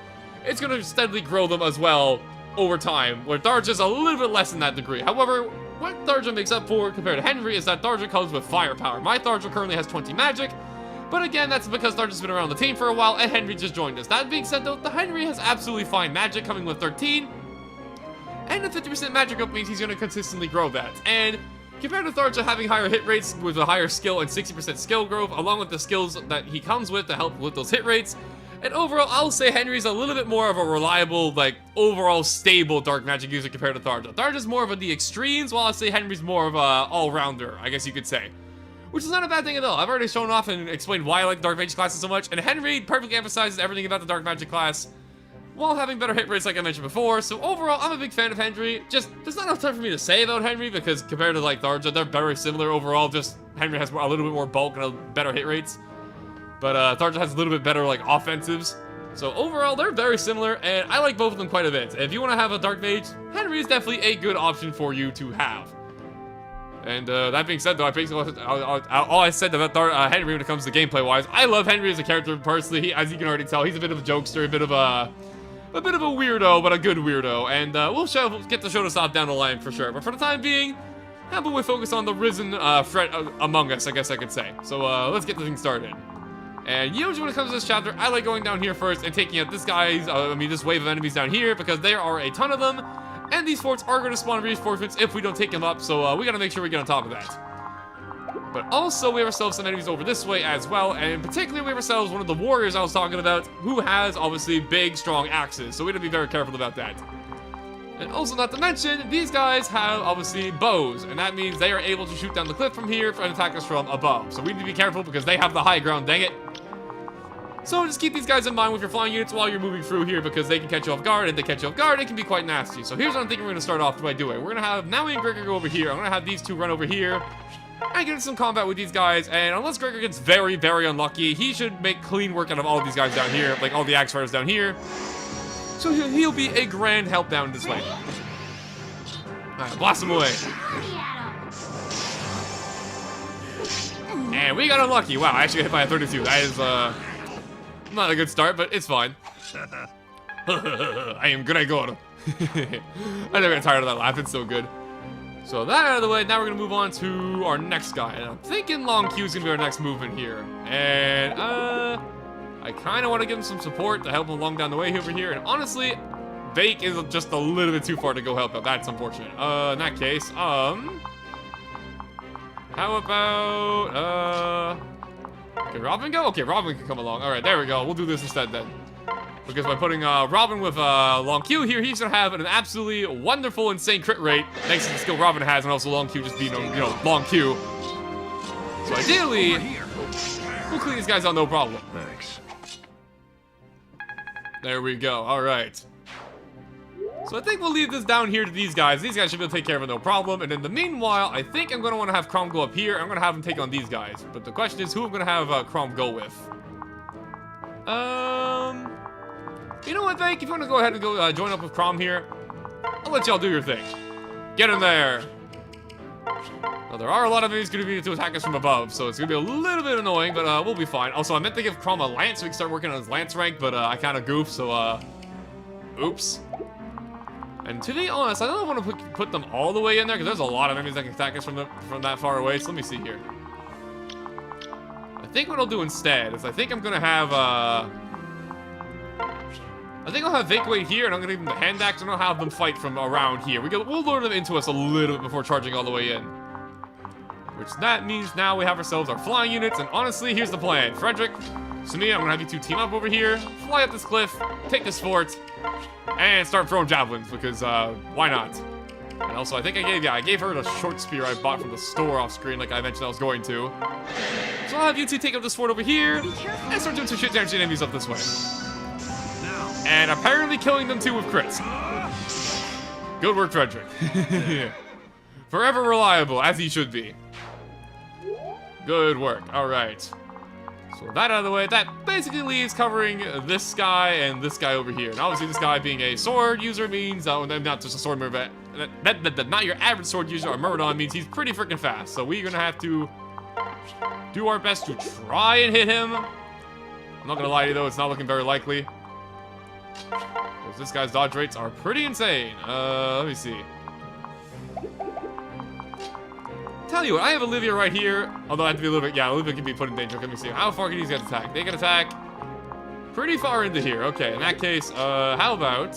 it's going to steadily grow them as well over time, where Tharja is a little bit less in that degree. However, what Tharja makes up for compared to Henry is that Tharja comes with firepower. My Tharja currently has 20 magic, but again, that's because Tharja's been around the team for a while, and Henry just joined us. That being said, though, the Henry has absolutely fine magic, coming with 13, and the 50% magic up means he's going to consistently grow that. And Compared to Tharja having higher hit rates with a higher skill and 60% skill growth, along with the skills that he comes with to help with those hit rates. And overall, I'll say Henry's a little bit more of a reliable, like, overall stable dark magic user compared to Tharja. Tharja's more of the extremes, while I'll say Henry's more of a all-rounder, I guess you could say. Which is not a bad thing at all. I've already shown off and explained why I like dark magic classes so much, and Henry perfectly emphasizes everything about the dark magic class, while having better hit rates like I mentioned before. So overall, I'm a big fan of Henry. Just, there's not enough time for me to say about Henry, because compared to, like, Tharja, they're very similar overall. Just, Henry has a little bit more bulk and better hit rates. But Tharja has a little bit better, like, offensives. So overall, they're very similar, and I like both of them quite a bit. If you want to have a Dark Mage, Henry is definitely a good option for you to have. And that being said, though, I basically all I said about Henry when it comes to gameplay-wise. I love Henry as a character personally. As you can already tell, he's a bit of a jokester, a bit of a weirdo, but a good weirdo. And we'll get to show this off down the line for sure. But for the time being, how about we focus on the risen threat among us, I guess I could say. So let's get the thing started. And usually when it comes to this chapter, I like going down here first and taking out this wave of enemies down here, because there are a ton of them, and these forts are going to spawn reinforcements if we don't take them up, so we got to make sure we get on top of that. But also, we have ourselves some enemies over this way as well, and particularly we have ourselves one of the warriors I was talking about, who has, obviously, big, strong axes, so we got to be very careful about that. And also, not to mention, these guys have, obviously, bows, and that means they are able to shoot down the cliff from here and attack us from above. So we need to be careful because they have the high ground, dang it. So just keep these guys in mind with your flying units while you're moving through here, because they can catch you off guard, and if they catch you off guard, it can be quite nasty. So here's what I'm thinking we're going to start off by doing. We're going to have Naui and Gregor go over here. I'm going to have these two run over here and get into some combat with these guys, and unless Gregor gets very, very unlucky, he should make clean work out of all of these guys down here, like all the axe fighters down here. So he'll be a grand help down this way. Alright, blast him away. And we got unlucky. Wow, I actually got hit by a 32. That is, not a good start, but it's fine. I am Gregor. I never get tired of that laugh. It's so good. So that out of the way, now we're going to move on to our next guy. And I'm thinking Long Q is going to be our next movement here. And, I kind of want to give him some support to help him along down the way over here. And honestly, Vake is just a little bit too far to go help out. That's unfortunate. In that case, how about, can Robin go? Okay, Robin can come along. Alright, there we go. We'll do this instead then. Because by putting Robin with Long Q here, he's going to have an absolutely wonderful, insane crit rate, thanks to the skill Robin has, and also Long Q just being, Long Q. So ideally, we'll clean these guys out no problem. Thanks. There we go. Alright. So I think we'll leave this down here to these guys. These guys should be able to take care of it no problem. And in the meanwhile, I think I'm going to want to have Crom go up here. I'm going to have him take on these guys. But the question is, who I'm going to have Crom go with? You know what, Vake? If you want to go ahead and go join up with Crom here, I'll let y'all do your thing. Get in there. Now, there are a lot of enemies going to be to attack us from above, so it's going to be a little bit annoying, but we'll be fine. Also, I meant to give Crom a lance so we can start working on his lance rank, but I kind of goofed, so, oops. And to be honest, I don't want to put them all the way in there, because there's a lot of enemies that can attack us from that far away, so let me see here. I think what I'll do instead is I think I'm going to have, I think I'll have Vake wait here, and I'm going to give them the hand axe, and I'll have them fight from around here. We'll lure them into us a little bit before charging all the way in. Which that means now we have ourselves our flying units, and honestly, here's the plan. Frederick, Samia, I'm going to have you two team up over here, fly up this cliff, take this fort, and start throwing javelins, because, why not? And also, I think I gave her the short spear I bought from the store off screen, like I mentioned I was going to. So I'll have you two take up this fort over here, and start doing some shit damage to enemies up this way. And apparently killing them too with crits. Good work, Frederick. Forever reliable, as he should be. Good work, alright. So that out of the way, that basically leaves covering this guy and this guy over here. And obviously this guy being a sword user means, not just a sword mover, not your average sword user or Myrmidon means he's pretty freaking fast. So we're gonna have to do our best to try and hit him. I'm not gonna lie to you though, it's not looking very likely. Because this guy's dodge rates are pretty insane. Let me see. Tell you what, I have Olivia right here. Although I have to be a little bit, yeah, Olivia can be put in danger. Let me see. How far can these guys attack? They can attack pretty far into here. Okay, in that case, how about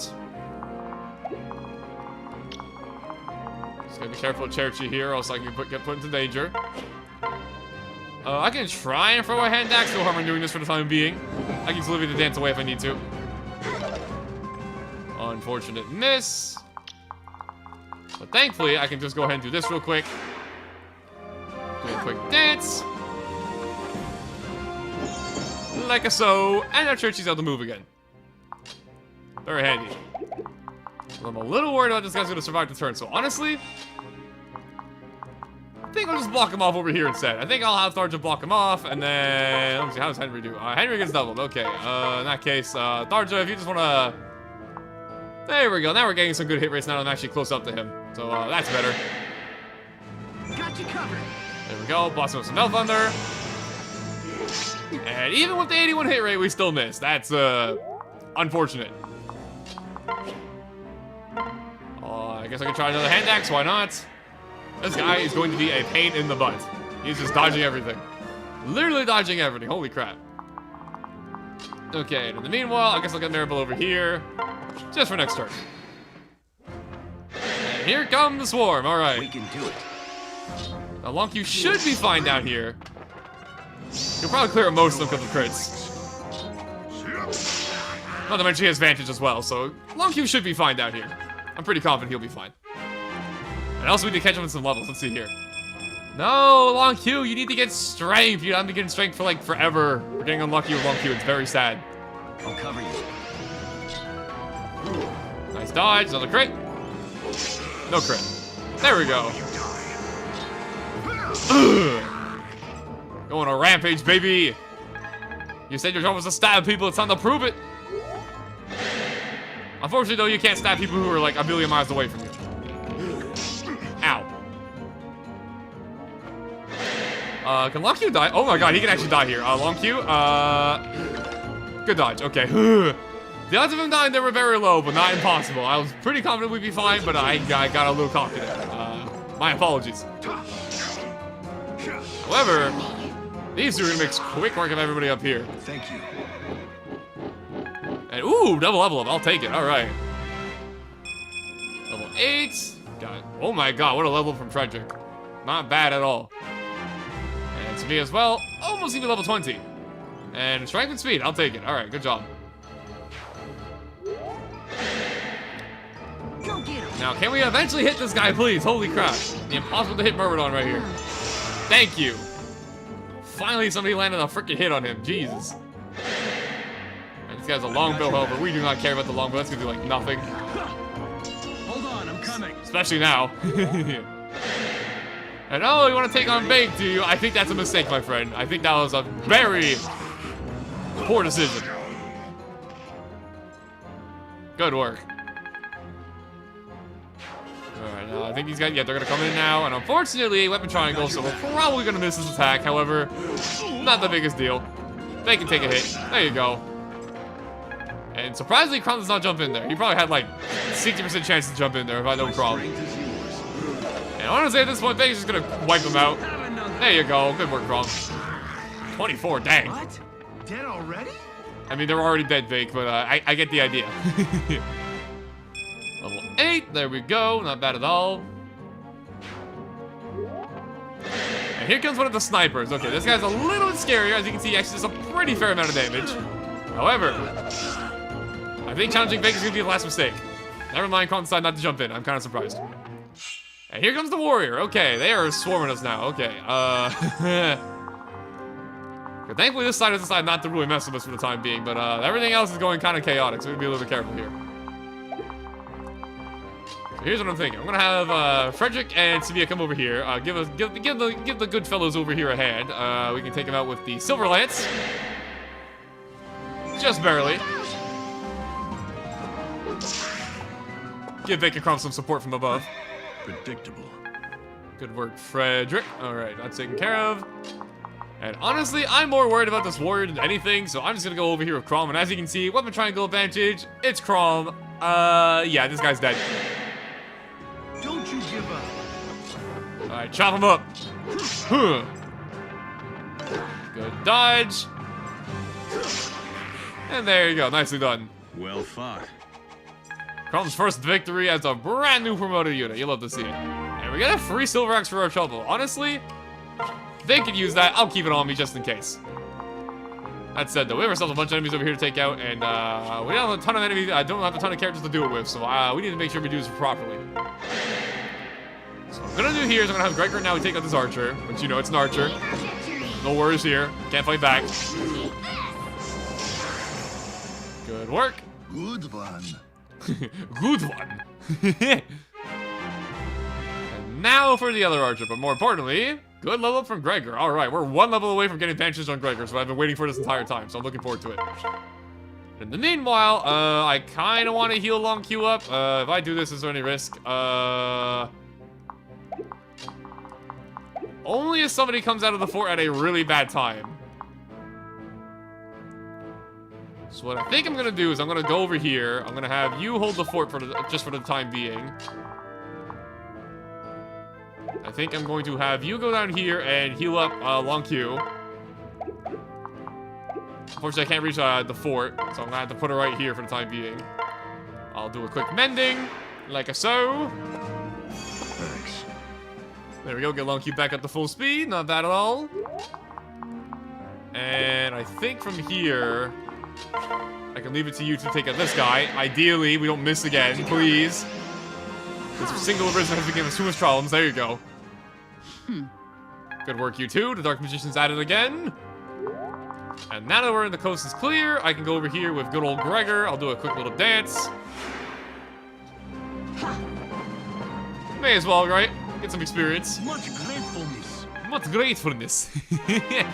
Gotta be careful of Cherokee here, or else I can get put into danger. I can try and throw a hand axe. No harm in doing this for the time being. I can just leave it to dance away if I need to. Unfortunate miss. But thankfully, I can just go ahead and do this real quick. Do a quick dance. Like a so. And our Cherokee able to move again. Very handy. I'm a little worried about this guy's gonna survive the turn, so honestly, I think I'll just block him off over here instead. I think I'll have Tharja block him off, and then, let me see, how does Henry do? Henry gets doubled, okay. In that case, Tharja, if you just wanna, there we go. Now we're getting some good hit rates now. I'm actually close up to him, so that's better. Got you covered. There we go, blast him with some Melt Thunder. And even with the 81 hit rate, we still miss. That's, unfortunate. I guess I can try another hand axe, why not? This guy is going to be a pain in the butt. He's just dodging everything. Literally dodging everything, holy crap. Okay, and in the meanwhile, I guess I'll get Maribel over here. Just for next turn. And here comes the swarm, alright. We can do it. Now Lonq should be fine down here. He'll probably clear most of them because of crits. Not to mention he has Vantage as well, so Lonq should be fine down here. I'm pretty confident he'll be fine. And also we need to catch him with some levels. Let's see here. No, Lonq, you need to get strength. You haven't been getting strength for like forever. We're getting unlucky with Lonq. It's very sad. I'll cover you. Nice dodge. Another crit. No crit. There we go. Going on a rampage, baby. You said your job was to stab people. It's time to prove it. Unfortunately, though, you can't stab people who are like a billion miles away from you. Ow. Can Lonq die? Oh my god, he can actually die here. Lonq, good dodge. Okay. The odds of him dying there were very low, but not impossible. I was pretty confident we'd be fine, but I got a little cocky there. My apologies. However, these two are gonna make quick work of everybody up here. Thank you. And ooh, double level up. I'll take it. All right. Level 8. Got it. Oh my god, what a level from Frederick. Not bad at all. And to me as well, almost even level 20. And strength and speed. I'll take it. All right, good job. Go get him. Now, can we eventually hit this guy, please? Holy crap. The impossible to hit Myrmidon right here. Thank you. Finally, somebody landed a freaking hit on him. Jesus. This guy's a longbow, however, we do not care about the longbow. That's gonna do like nothing. Hold on, I'm coming. Especially now. And oh, you want to take on Bake, do you? I think that's a mistake, my friend. I think that was a very poor decision. Good work. Alright, I think these guys, yeah, they're gonna come in now. And unfortunately, weapon triangle, so we're probably gonna miss this attack. However, not the biggest deal. They can take a hit. There you go. And surprisingly, Crom does not jump in there. He probably had like 60% chance to jump in there if I know Crom. And honestly, at this point, Vega's just gonna wipe him out. There you go. Good work, Crom. 24, dang. What? Dead already? I mean, they're already dead, Vake, but I get the idea. Level 8, there we go. Not bad at all. And here comes one of the snipers. Okay, this guy's a little bit scarier. As you can see, he actually does a pretty fair amount of damage. However, I think challenging Vake is going to be the last mistake. Never mind, Crom decided not to jump in. I'm kind of surprised. And here comes the warrior. Okay, they are swarming us now. Okay, but thankfully this side has decided not to really mess with us for the time being, but everything else is going kind of chaotic, so we gotta be a little bit careful here. So here's what I'm thinking. I'm gonna have Frederick and Sevilla come over here. Give the good fellows over here a hand. We can take them out with the Silver Lance. Just barely. Give Vake and Crom some support from above. Predictable. Good work, Frederick. Alright, that's taken care of. And honestly, I'm more worried about this warrior than anything, so I'm just gonna go over here with Crom. And as you can see, weapon triangle advantage, it's Crom. Yeah, this guy's dead. Don't you give up. Alright, chop him up. Good dodge. And there you go, nicely done. Well fought. Crom's first victory as a brand new promoted unit. You'll love to see it. And And we got a free silver axe for our shovel. Honestly, they could use that. I'll keep it on me just in case. That said, though, we have ourselves a bunch of enemies over here to take out, and we don't have a ton of enemies. I don't have a ton of characters to do it with, so we need to make sure we do this properly. So what I'm gonna do here is I'm gonna have Gregor now take out this archer, which, you know, it's an archer. No worries here. Can't fight back. Good work. Good one. Good one. And now for the other archer, but more importantly, good level up from Gregor. All right, we're one level away from getting advantage on Gregor, so I've been waiting for this entire time, so I'm looking forward to it. In the meanwhile, I kind of want to heal Long Q up. If I do this, is there any risk? Only if somebody comes out of the fort at a really bad time. So what I think I'm gonna do is I'm gonna go over here. I'm gonna have you hold the fort for just for the time being. I think I'm going to have you go down here and heal up Long Q. Unfortunately, I can't reach the fort, so I'm gonna have to put her right here for the time being. I'll do a quick mending, like so. Thanks. There we go, get Long Q back up to full speed, not bad at all. And I think from here, I can leave it to you to take out this guy. Ideally, we don't miss again, please. This single arisen has been giving us too much problems. There you go. Good work, you two. The Dark Magician's at it again. And now that we're in the coast is clear, I can go over here with good old Gregor. I'll do a quick little dance. May as well, right? Get some experience. Much gratefulness. Much gratefulness. I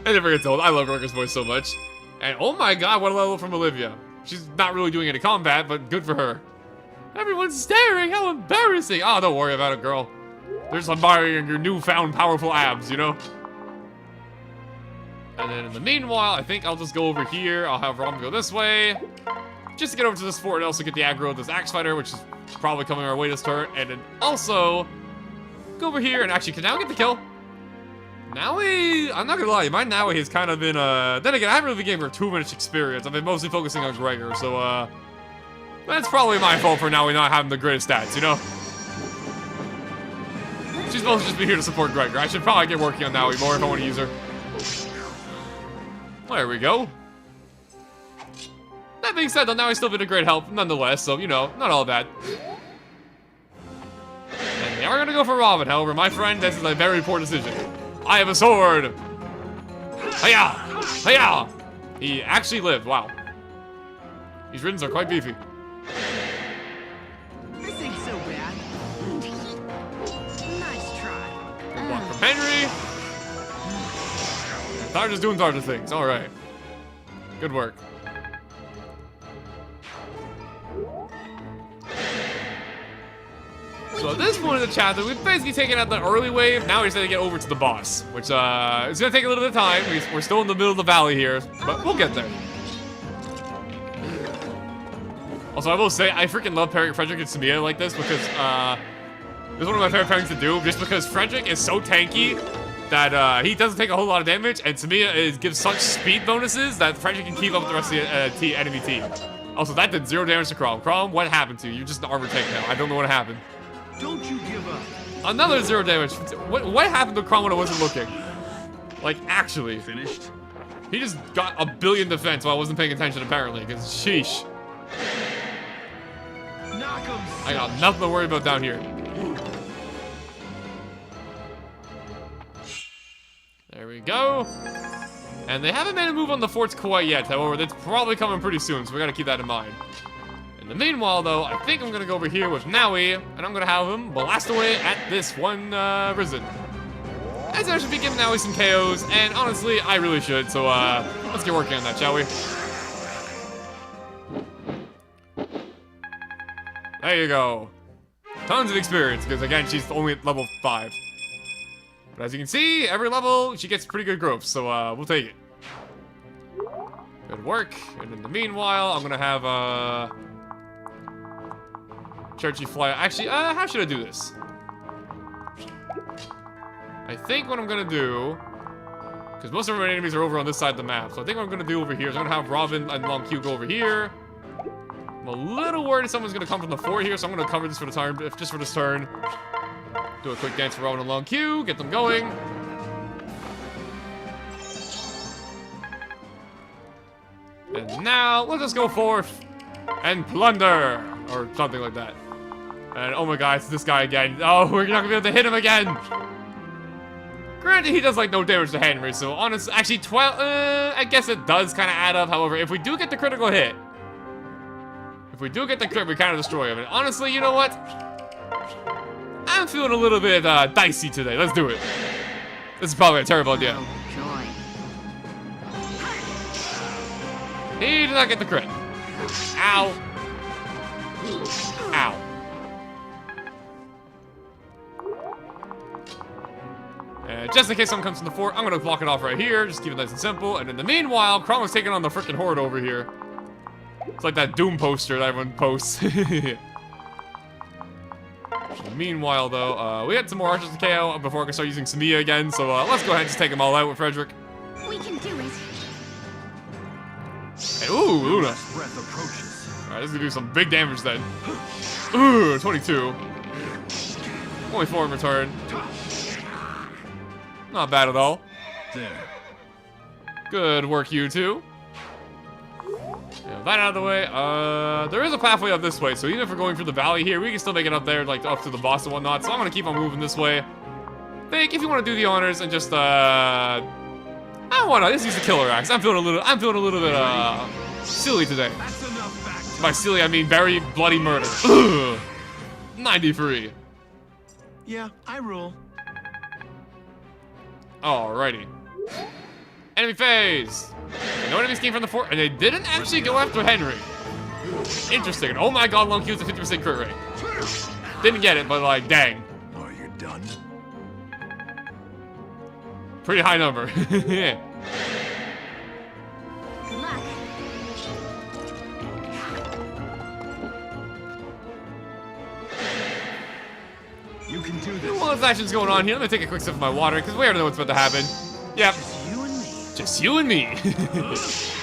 never get told. I love Gregor's voice so much. And oh my god, what a level from Olivia. She's not really doing any combat, but good for her. Everyone's staring, how embarrassing. Oh, don't worry about it, girl. They're just admiring your newfound powerful abs, you know? And then in the meanwhile, I think I'll just go over here. I'll have Rom go this way. Just to get over to this fort and also get the aggro of this axe fighter, which is probably coming our way this turn. And then also go over here and actually can now get the kill. Naui, I'm not gonna lie, my Naui has kind of been, then again, I haven't really gained her too much experience. I've been mostly focusing on Gregor, so, that's probably my fault for Naui not having the greatest stats, you know? She's supposed to just be here to support Gregor. I should probably get working on Naui more if I want to use her. There we go. That being said, though, Naui's still been a great help, nonetheless, so, you know, not all bad. And they are gonna go for Robin, however, my friend, this is a very poor decision. I have a sword! Hiya! Hiya! He actually lived, wow. These riddens are quite beefy. This ain't so bad. Nice try. Good block from Henry. Tarja's doing Tarja things, alright. Good work. So at this point in the chapter, we've basically taken out the early wave. Now we just have to get over to the boss, which it's gonna take a little bit of time. We're still in the middle of the valley here, but we'll get there. Also, I will say, I freaking love pairing Frederick and Samia like this because this is one of my favorite pairings to do, just because Frederick is so tanky that he doesn't take a whole lot of damage, and Samia gives such speed bonuses that Frederick can keep up with the rest of the enemy team. Also, that did 0 damage to Crom. Crom, what happened to you? You're just an armor tank now. I don't know what happened. Don't you give up. Another 0 damage. What happened to Crom when I wasn't looking? Like, actually. Finished? He just got a billion defense while I wasn't paying attention, apparently, because sheesh. Knock 'em. I got nothing to worry about down here. There we go. And they haven't made a move on the forts quite yet, however, that's probably coming pretty soon, so we gotta keep that in mind. In the meanwhile, though, I think I'm gonna go over here with Naui, and I'm gonna have him blast away at this one Risen. I should be giving Naui some KOs, and honestly, I really should, so let's get working on that, shall we? There you go. Tons of experience, because again, she's only at level 5. But as you can see, every level, she gets pretty good growth, so we'll take it. Good work. And in the meanwhile, I'm gonna have Churchy fly. Actually, how should I do this? I think what I'm gonna do, because most of our enemies are over on this side of the map, so I think what I'm gonna do over here is I'm gonna have Robin and Long Q go over here. I'm a little worried someone's gonna come from the fort here, so I'm gonna cover this for the turn, just for this turn. Do a quick dance for Robin along queue, get them going. And now, let us go forth and plunder, or something like that. And oh my god, it's this guy again. Oh, we're not gonna be able to hit him again. Granted, he does like no damage to Henry, so honestly, actually 12, I guess it does kind of add up. However, if we do get the critical hit, we kind of destroy him. And honestly, you know what? I'm feeling a little bit dicey today. Let's do it. This is probably a terrible idea. Joy. He did not get the crit. Ow. Ow. And just in case someone comes from the fort, I'm gonna block it off right here. Just keep it nice and simple. And in the meanwhile, Crom is taking on the freaking horde over here. It's like that Doom poster that everyone posts. Meanwhile, though, we had some more archers to KO before I can start using Samia again. So let's go ahead and just take them all out with Frederick. We can do it. And, ooh, Luna. Breath approaches. All right, this is gonna do some big damage then. Ooh, 22. Only 4 in return. Not bad at all. There. Good work, you two. Yeah, that out of the way. There is a pathway up this way, so even if we're going through the valley here, we can still make it up there, like up to the boss and whatnot. So I'm gonna keep on moving this way. Think if you want to do the honors and just I don't wanna. Just use the killer axe. I'm feeling a little bit silly today. That's enough back. By silly, I mean very bloody murder. Ugh. 93. Yeah, I rule. Alrighty. Enemy phase. No enemies came from the fort, and they didn't actually go after Henry. Interesting. Oh my god, Long Q's a 50% crit rate. Didn't get it, but like, dang. Are you done? Pretty high number. Yeah. Good luck. You can do this. Well, there's actions going on here. Let me take a quick sip of my water, because we already know what's about to happen. Yep. Just you and me. Just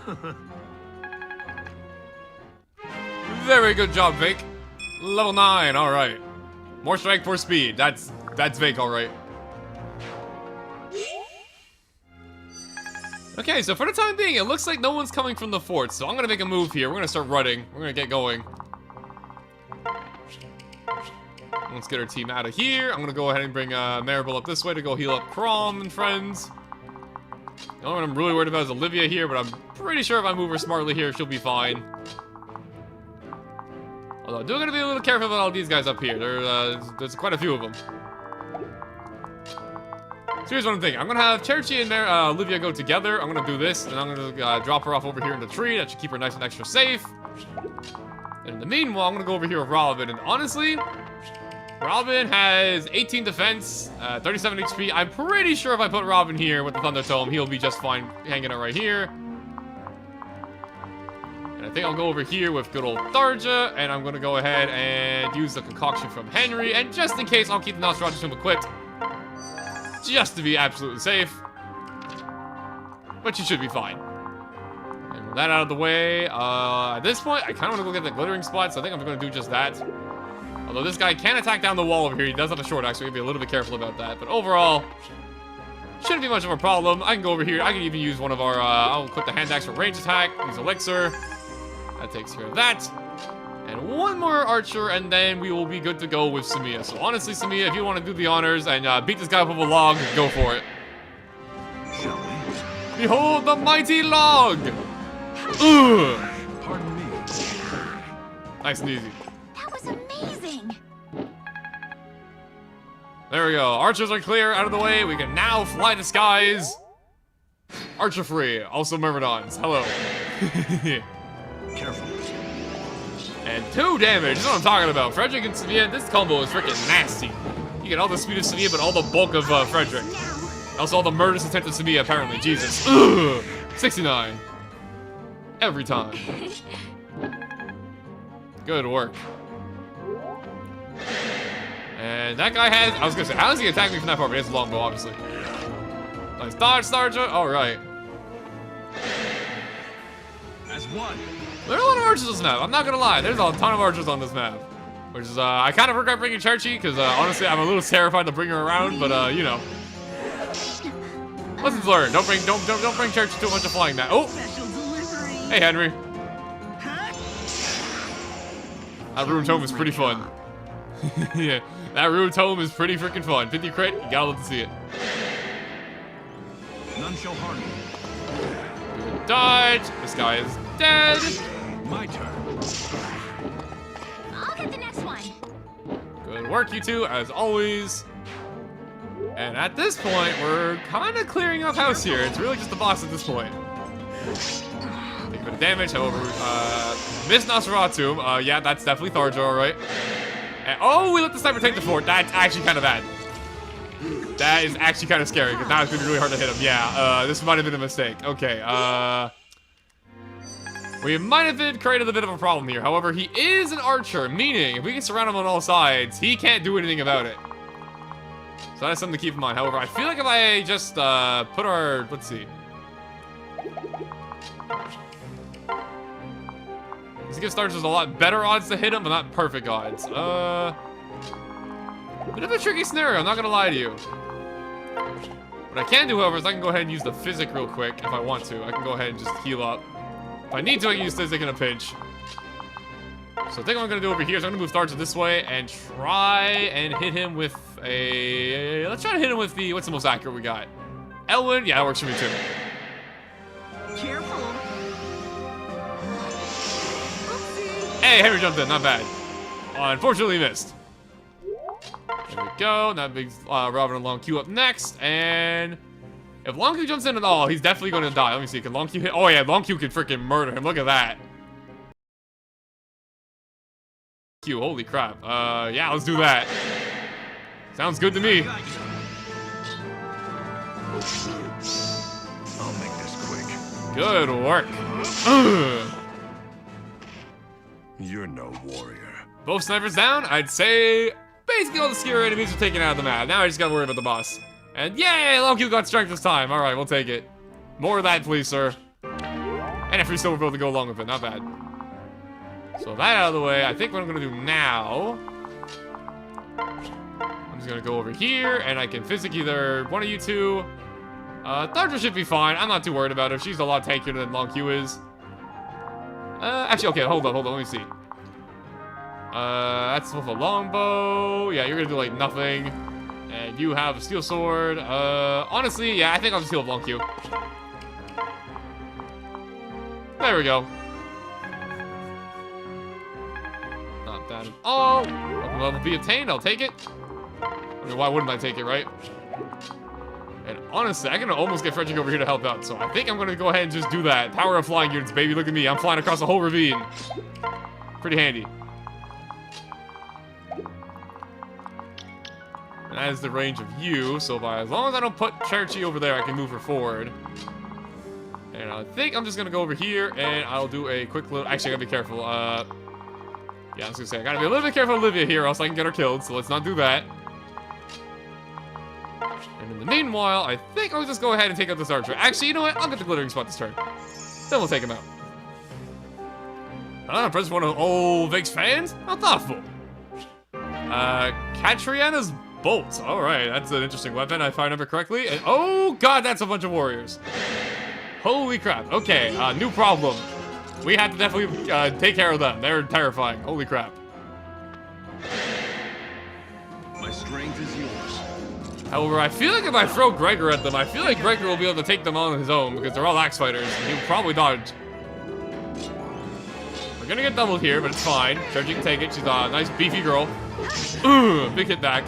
you and me. Very good job, Vake. Level 9, alright. More strength, more speed. That's Vake, alright. Okay, so for the time being, it looks like no one's coming from the fort, so I'm gonna make a move here. We're gonna start running. We're gonna get going. Let's get our team out of here. I'm gonna go ahead and bring Maribel up this way to go heal up Crom and friends. The only one I'm really worried about is Olivia here, but I'm pretty sure if I move her smartly here, she'll be fine. Although I do gotta be a little careful about all these guys up here. There's quite a few of them. So here's what I'm thinking. I'm gonna have Cherchi and Olivia go together. I'm gonna do this, and I'm gonna drop her off over here in the tree. That should keep her nice and extra safe. And in the meanwhile, I'm gonna go over here with Robin. And honestly, Robin has 18 defense, 37 HP. I'm pretty sure if I put Robin here with the Thunder Tome, he'll be just fine hanging out right here. And I think I'll go over here with good old Tharja, and I'm gonna go ahead and use the concoction from Henry. And just in case, I'll keep the Nosferatu Tomb equipped, just to be absolutely safe. But you should be fine. And with that out of the way, at this point, I kind of want to go get the glittering spot, so I think I'm going to do just that. Although this guy can attack down the wall over here. He does have a short axe, so we have to be a little bit careful about that. But overall, shouldn't be much of a problem. I can go over here. I can even use one of our, I'll equip the hand axe for range attack. Use elixir. That takes care of that. And one more archer, and then we will be good to go with Samia. So honestly, Samia, if you want to do the honors and beat this guy up with a log, go for it. Shall we? Behold the mighty log! Ugh. Pardon me. Nice and easy. That was amazing. There we go. Archers are clear, out of the way. We can now fly the skies. Archer free. Also Myrmidons. Hello. Careful. And 2 damage. This is what I'm talking about. Frederick and Samia, this combo is freaking nasty. You get all the speed of Samia, but all the bulk of Frederick. Also all the murderous intent of Samia, apparently. Jesus. Ugh. 69. Every time. Good work. And that guy has, I was gonna say, how does he attack me from that far? But he has a longbow, obviously. Nice dodge, Tharja. Alright. one. There are a lot of archers on this map. I'm not gonna lie. There's a ton of archers on this map. Which is, I kind of regret bringing Churchy, because, honestly, I'm a little terrified to bring her around, but, you know. Lessons learned. Don't bring Churchy too much of flying that. Oh! Special delivery. Hey, Henry. That Ruined Tome is pretty fun. Yeah, that Ruined Tome is pretty freaking fun. 50 crit, you gotta love to see it. None shall harm me. Dodge. This guy is dead. My turn. I'll get the next one. Good work, you two, as always. And at this point, we're kind of clearing up house here. It's really just the boss at this point. Take a bit of damage, however, Miss Nosferatu. Yeah, that's definitely Tharjo, alright. And, oh, we let the sniper take the fort. That's actually kind of bad. That is actually kind of scary, because now it's going to be really hard to hit him. Yeah, this might have been a mistake. Okay, we might have created a bit of a problem here. However, he is an archer, meaning if we can surround him on all sides, he can't do anything about it. So that's something to keep in mind. However, I feel like if I just put our... Let's see. This gives archers a lot better odds to hit him, but not perfect odds. Bit of a tricky scenario, I'm not gonna lie to you. What I can do, however, is I can go ahead and use the physic real quick if I want to. I can go ahead and just heal up. If I need to, I can use physic in a pinch. So I think what I'm gonna do over here is I'm gonna move Tharjo this way and try and hit him with a... Let's try to hit him with the... What's the most accurate we got? Elwyn? Yeah, that works for me too. Careful. Hey, Henry jumped in, not bad. Unfortunately missed. There we go. That big Robin and Long Q up next. And if Long Q jumps in at all, he's definitely going to die. Let me see. Can Long Q hit? Oh, yeah. Long Q can freaking murder him. Look at that. Q. Holy crap. Yeah, let's do that. Sounds good to me. I'll make this quick. Good work. You're no warrior. Both snipers down. I'd say basically all the scary enemies are taken out of the map. Now I just gotta worry about the boss. And yay, Long Q got strength this time. All right, we'll take it. More of that, please, sir. And a free silver bill to go along with it. Not bad. So that out of the way, I think what I'm gonna do now, I'm just gonna go over here and I can physic either one of you two. Tharjo should be fine. I'm not too worried about her. She's a lot tankier than Long Q is. Actually, okay, hold on, let me see. That's with a longbow. Yeah, you're gonna do like nothing. And you have a steel sword. Honestly, yeah, I think I'll just heal Long Q. There we go. Not bad at all. Welcome level be obtained, I'll take it. I mean, why wouldn't I take it, right? And honestly, I can almost get Frederick over here to help out, so I think I'm gonna go ahead and just do that. Power of flying units, baby. Look at me. I'm flying across the whole ravine. Pretty handy. And that is the range of you, so as long as I don't put Cherchi over there, I can move her forward. And I think I'm just gonna go over here, and I'll do a quick little... Actually, I gotta be careful. Yeah, I was gonna say, I gotta be a little bit careful of Olivia here, else I can get her killed, so let's not do that. And in the meanwhile, I think I'll just go ahead and take out this archer. Actually, you know what? I'll get the glittering spot this turn. Then we'll take him out. Press one of old Vic's fans? How thoughtful. Catriana's bolt. Alright, that's an interesting weapon, if I remember correctly. And, oh god, that's a bunch of warriors. Holy crap. Okay, new problem. We have to definitely take care of them. They're terrifying. Holy crap. My strength is yours. However, I feel like if I throw Gregor at them, I feel like Gregor will be able to take them on his own because they're all axe fighters, and he'll probably dodge. We're gonna get doubled here, but it's fine. Sergi can take it. She's a nice beefy girl. Big hit back.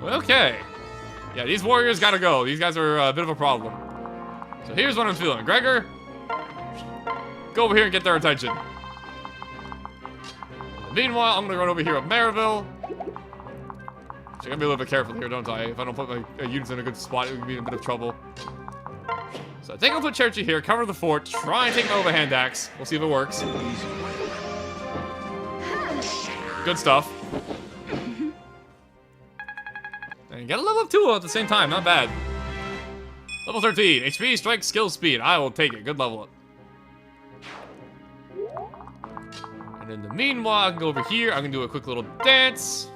Okay. Yeah, these warriors gotta go. These guys are a bit of a problem. So here's what I'm feeling. Gregor, go over here and get their attention. Meanwhile, I'm gonna run over here with Maryville. So I gotta be a little bit careful here, don't I? If I don't put my units in a good spot, it would be in a bit of trouble. So I think I'll put Cherchi here, cover the fort, try and take my overhand axe. We'll see if it works. Good stuff. And get a level up 2 at the same time, not bad. Level 13, HP, strength, skill, speed. I will take it. Good level up. And in the meanwhile, I can go over here. I can do a quick little dance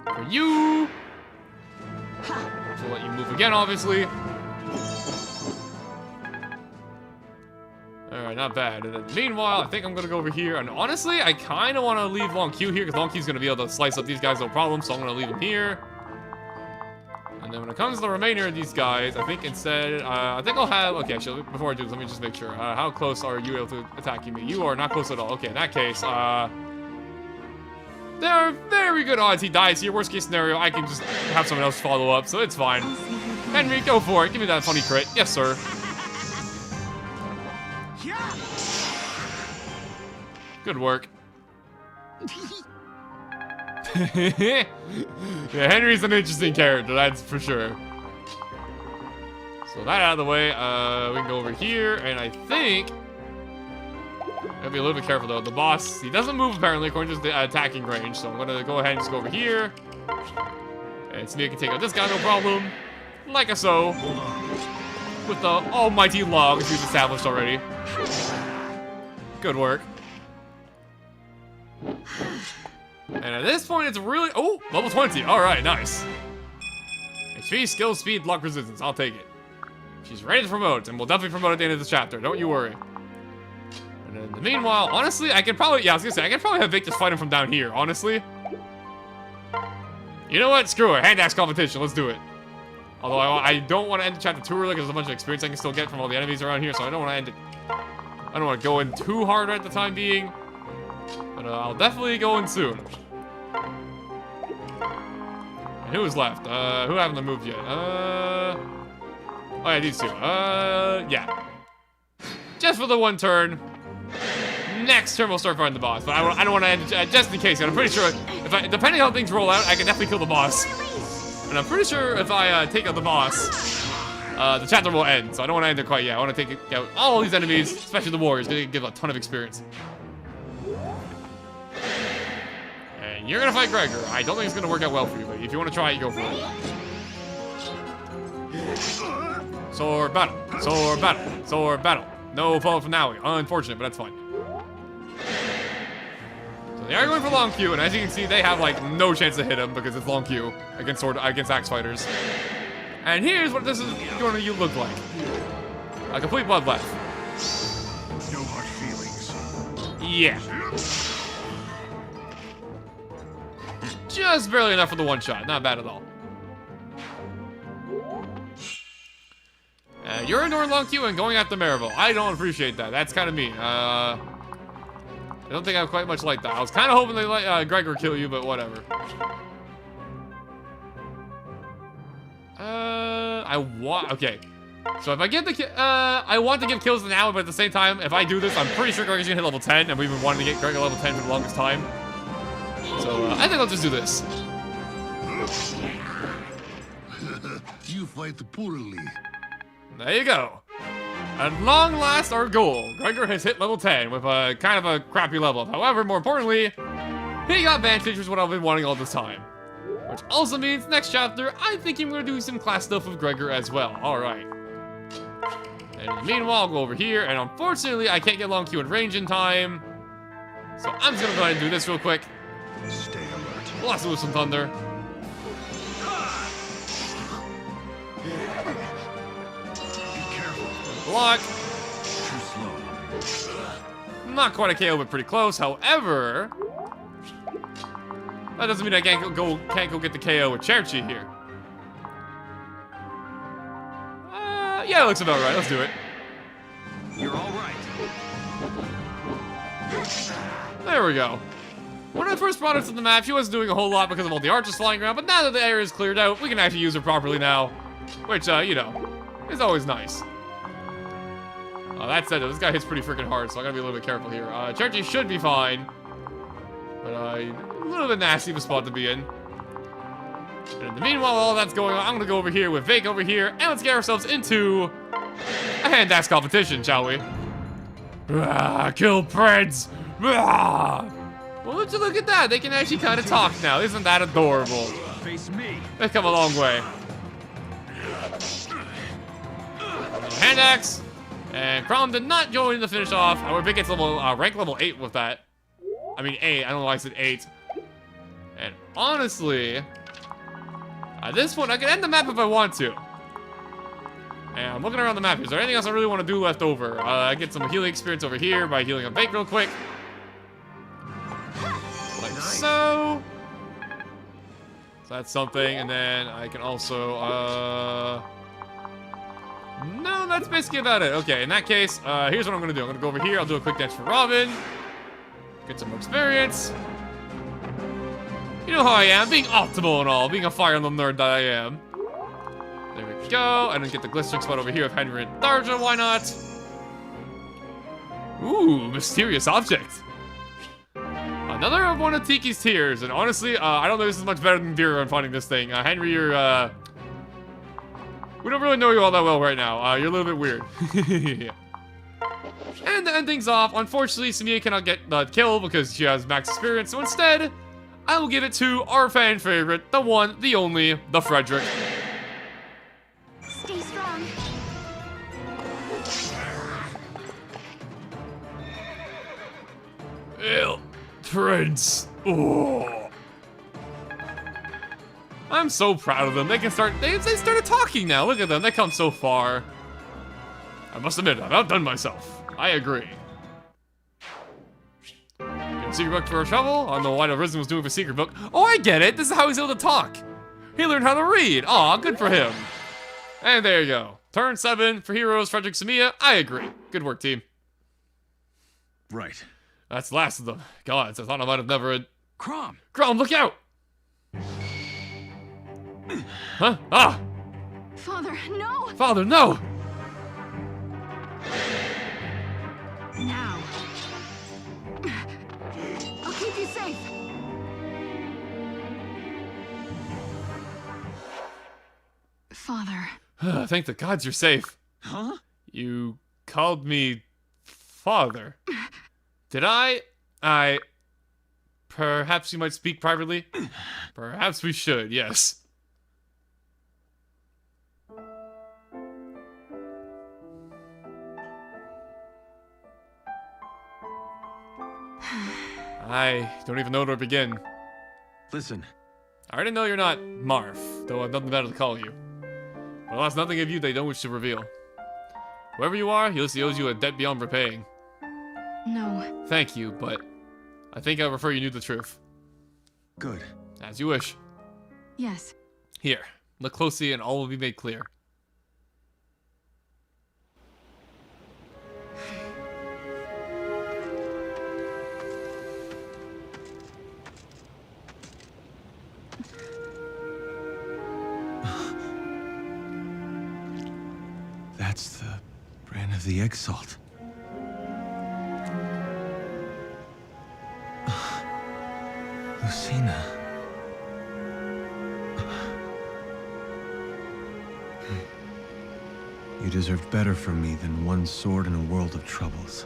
for you. We'll let you move again, obviously. Alright, not bad. And then meanwhile, I think I'm gonna go over here. And honestly, I kind of want to leave Long Q here, because Long Q's gonna be able to slice up these guys no problem, so I'm gonna leave him here. And then when it comes to the remainder of these guys, I think instead, I think I'll have, okay, actually, before I do this, let me just make sure. How close are you able to attacking me? You are not close at all. Okay, in that case, there are very good odds he dies here. Worst case scenario, I can just have someone else follow up, so it's fine. Henry, go for it. Give me that funny crit. Yes, sir. Good work. Yeah, Henry's an interesting character, that's for sure. So that out of the way, we can go over here, and I think gotta be a little bit careful though. The boss, he doesn't move apparently according to the attacking range, so I'm gonna go ahead and just go over here. And see if I can take out this guy, no problem. Like so. With the almighty log, as we've established already. Good work. And at this point, it's really... Oh, level 20. All right, nice. HP, skill, speed, block resistance. I'll take it. She's ready to promote, and we'll definitely promote at the end of this chapter. Don't you worry. And in the meanwhile, honestly, I could probably... Yeah, I was gonna say, I could probably have Vic just fight him from down here, honestly. You know what? Screw it. Hand axe competition. Let's do it. Although I don't want to end the chapter too early, because there's a bunch of experience I can still get from all the enemies around here, so I don't want to end it... I don't want to go in too hard at the time being. But I'll definitely go in soon. And who is left? Who haven't moved yet? Oh yeah, these two. Yeah. Just for the one turn. Next turn we'll start fighting the boss. But I don't want to end just in case. I'm pretty sure depending on how things roll out, I can definitely kill the boss. And I'm pretty sure if I take out the boss, the chapter will end. So I don't want to end it quite yet. I want to take out all these enemies, especially the warriors. Gonna give a ton of experience. You're gonna fight Gregor. I don't think it's gonna work out well for you, but if you want to try it, you go for it. Sword battle, sword battle, sword battle. No fall finale. Unfortunate, but that's fine. So they are going for Long Q, and as you can see, they have like no chance to hit him because it's Long Q against axe fighters. And here's what this is going to look like: a complete bloodbath. No hard feelings. Yeah. Just barely enough for the one shot. Not bad at all. You're ignoring Long Q and going after Maribel. I don't appreciate that. That's kind of mean. I don't think I'm quite much like that. I was kind of hoping they let Gregor kill you, but whatever. Okay. So if I get the I want to give kills now, but at the same time, if I do this, I'm pretty sure Gregor's gonna hit level 10, and we've been wanting to get Gregor level 10 for the longest time. So, I think I'll just do this. You fight poorly. There you go. At long last, our goal. Gregor has hit level 10 with a kind of a crappy level up. However, more importantly, he got Vantage, which is what I've been wanting all this time. Which also means next chapter, I think I'm going to do some class stuff with Gregor as well. Alright. And in the meanwhile, I'll go over here, and unfortunately, I can't get Long Q in range in time. So I'm just going to go ahead and do this real quick. Stay alert. Blast it with some thunder. Be careful. Block. Too slow. Not quite a KO, but pretty close. However, that doesn't mean I can't go get the KO with Cherchi here. Yeah, it looks about right. Let's do it. You're all right. There we go. When I first brought her to the map, she wasn't doing a whole lot because of all the archers flying around, but now that the area is cleared out, we can actually use her properly now. Which, you know, is always nice. That said, this guy hits pretty freaking hard, so I gotta be a little bit careful here. Cherchi should be fine. But, a little bit nasty of a spot to be in. And in the meanwhile, all that's going on, I'm gonna go over here with Vic over here, and let's get ourselves into a hand axe competition, shall we? Kill Preds! Well, would you look at that? They can actually kind of talk now. Isn't that adorable? Face me. They've come a long way. Hand axe. And Crom did not join the finish off. However, Big gets rank level 8 with that. I mean 8. I don't know why I said 8. And honestly, at this point, I can end the map if I want to. And I'm looking around the map. Is there anything else I really want to do left over? I get some healing experience over here by healing on Bake real quick. Like so. So that's something. And then I can also, no, that's basically about it. Okay, in that case, here's what I'm gonna do. I'm gonna go over here. I'll do a quick dance for Robin. Get some more experience. You know how I am, being optimal and all, being a Fire Emblem nerd that I am. There we go. And then get the glistering spot over here with Henry and Tharja, why not? Ooh, mysterious object. Another one of Tiki's tears, and honestly, I don't know if this is much better than Vera on finding this thing. Henry, you're, we don't really know you all that well right now. You're a little bit weird. Yeah. And to end things off, unfortunately, Samia cannot get the kill because she has max experience, so instead, I will give it to our fan favorite, the one, the only, the Frederick. Stay strong. Ew, Prince. Oh. I'm so proud of them. They can start. They started talking now. Look at them. They come so far. I must admit, I've outdone myself. I agree. Secret book for a shovel? I don't know what Arisen was doing for secret book. Oh, I get it. This is how he's able to talk. He learned how to read. Aw, good for him. And there you go. Turn 7 for heroes, Frederick, Samia. I agree. Good work, team. Right. That's the last of them. Gods, I thought I might have never... Crom! Crom, look out! Huh? Ah! Father, no! Father, no! Now. I'll keep you safe. Father. Thank the gods you're safe. Huh? You called me father. Did I? Perhaps you might speak privately? Perhaps we should, yes. I don't even know where to begin. Listen. I already know you're not Marv, though I've nothing better to call you. Well, that's nothing of you they don't wish to reveal. Whoever you are, he owes you a debt beyond repaying. No. Thank you, but I think I prefer you knew the truth. Good. As you wish. Yes. Here, look closely and all will be made clear. That's the brand of the egg salt. Lucina. You deserved better from me than one sword in a world of troubles.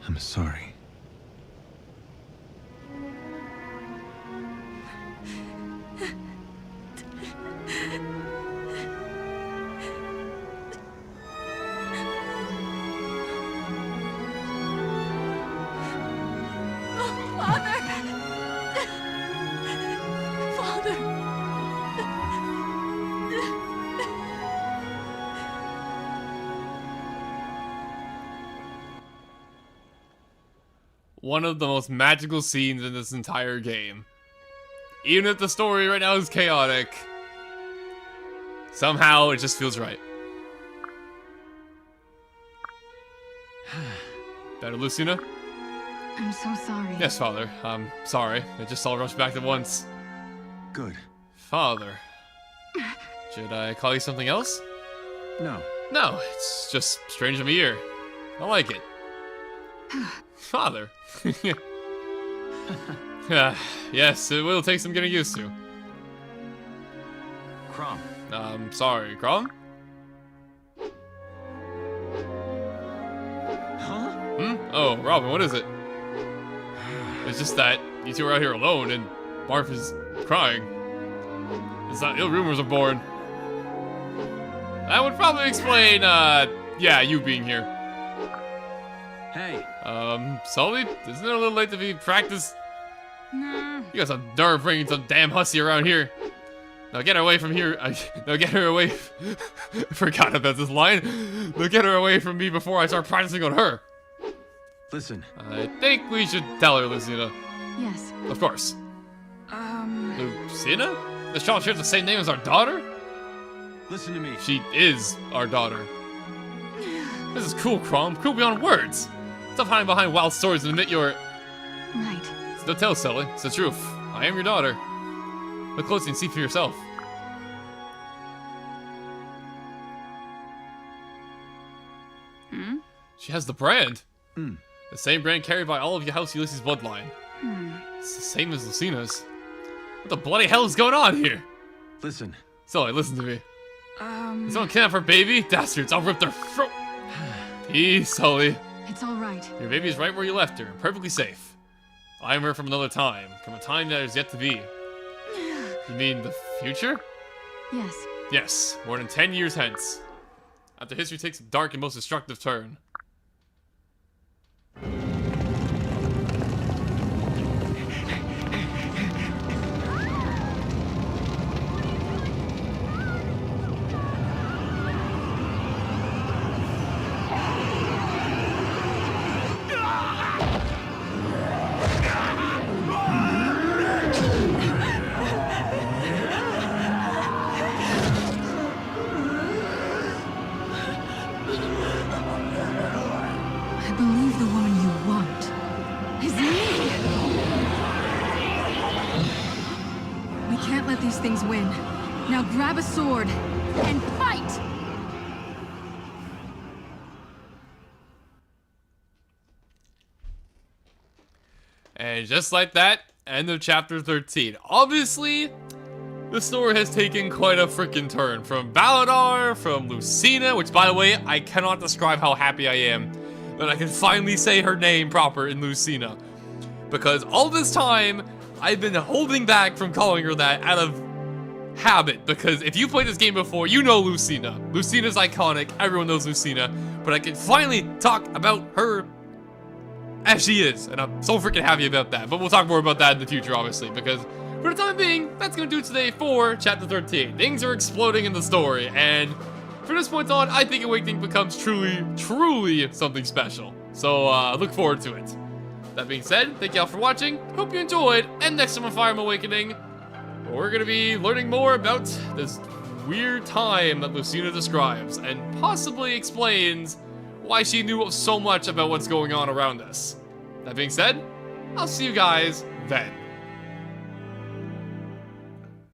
I'm sorry. One of the most magical scenes in this entire game. Even if the story right now is chaotic, somehow it just feels right. Better, Lucina? I'm so sorry. Yes, Father. I'm sorry. It just all rushed back at once. Good. Father. Should I call you something else? No. No, it's just strange of a year. I like it. Father. Yes, it will take some getting used to. Crom. Sorry, Crom? Huh? Hmm? Oh, Robin, what is it? It's just that you two are out here alone and Marv is crying. It's not ill rumors are born. That would probably explain, yeah, you being here. Hey. Sully, isn't it a little late to be practice? Nah. You got some nerve bringing some damn hussy around here. Now get her away from here. Now get her away. Forgot about this line. Now get her away from me before I start practicing on her. Listen. I think we should tell her, Lucina. Yes. Of course. Lucina? This child shares the same name as our daughter? Listen to me. She is our daughter. This is cool, Crom. Cool beyond words. Stop hiding behind wild swords and admit you're... Right. Don't tell, Sully. It's the truth. I am your daughter. Look closely and see for yourself. Hmm? She has the brand. Hmm. The same brand carried by all of your House Ulysses bloodline. It's the same as Lucina's. What the bloody hell is going on here? Listen. Sully, listen to me. Someone kidnapped her baby? Dastards, I'll rip their throat. Peace, Sully. It's all right. Your baby is right where you left her, perfectly safe. I am her from another time, from a time that is yet to be. You mean the future? Yes. Yes, more than 10 years hence. After history takes a dark and most destructive turn. I believe the woman you want is me. We can't let these things win. Now grab a sword and fight! And just like that, end of chapter 13. Obviously, the story has taken quite a freaking turn. From Baladar, from Lucina, which by the way, I cannot describe how happy I am that I can finally say her name proper in Lucina. Because all this time, I've been holding back from calling her that out of habit. Because if you played this game before, you know Lucina. Lucina's iconic, everyone knows Lucina. But I can finally talk about her as she is, and I'm so freaking happy about that. But we'll talk more about that in the future, obviously, because for the time being, that's gonna do it today for chapter 13. Things are exploding in the story, and from this point on, I think Awakening becomes truly something special. So, look forward to it. That being said, thank y'all for watching, hope you enjoyed, and next time on Fire Emblem Awakening, we're gonna be learning more about this weird time that Lucina describes, and possibly explains why she knew so much about what's going on around us. That being said, I'll see you guys then.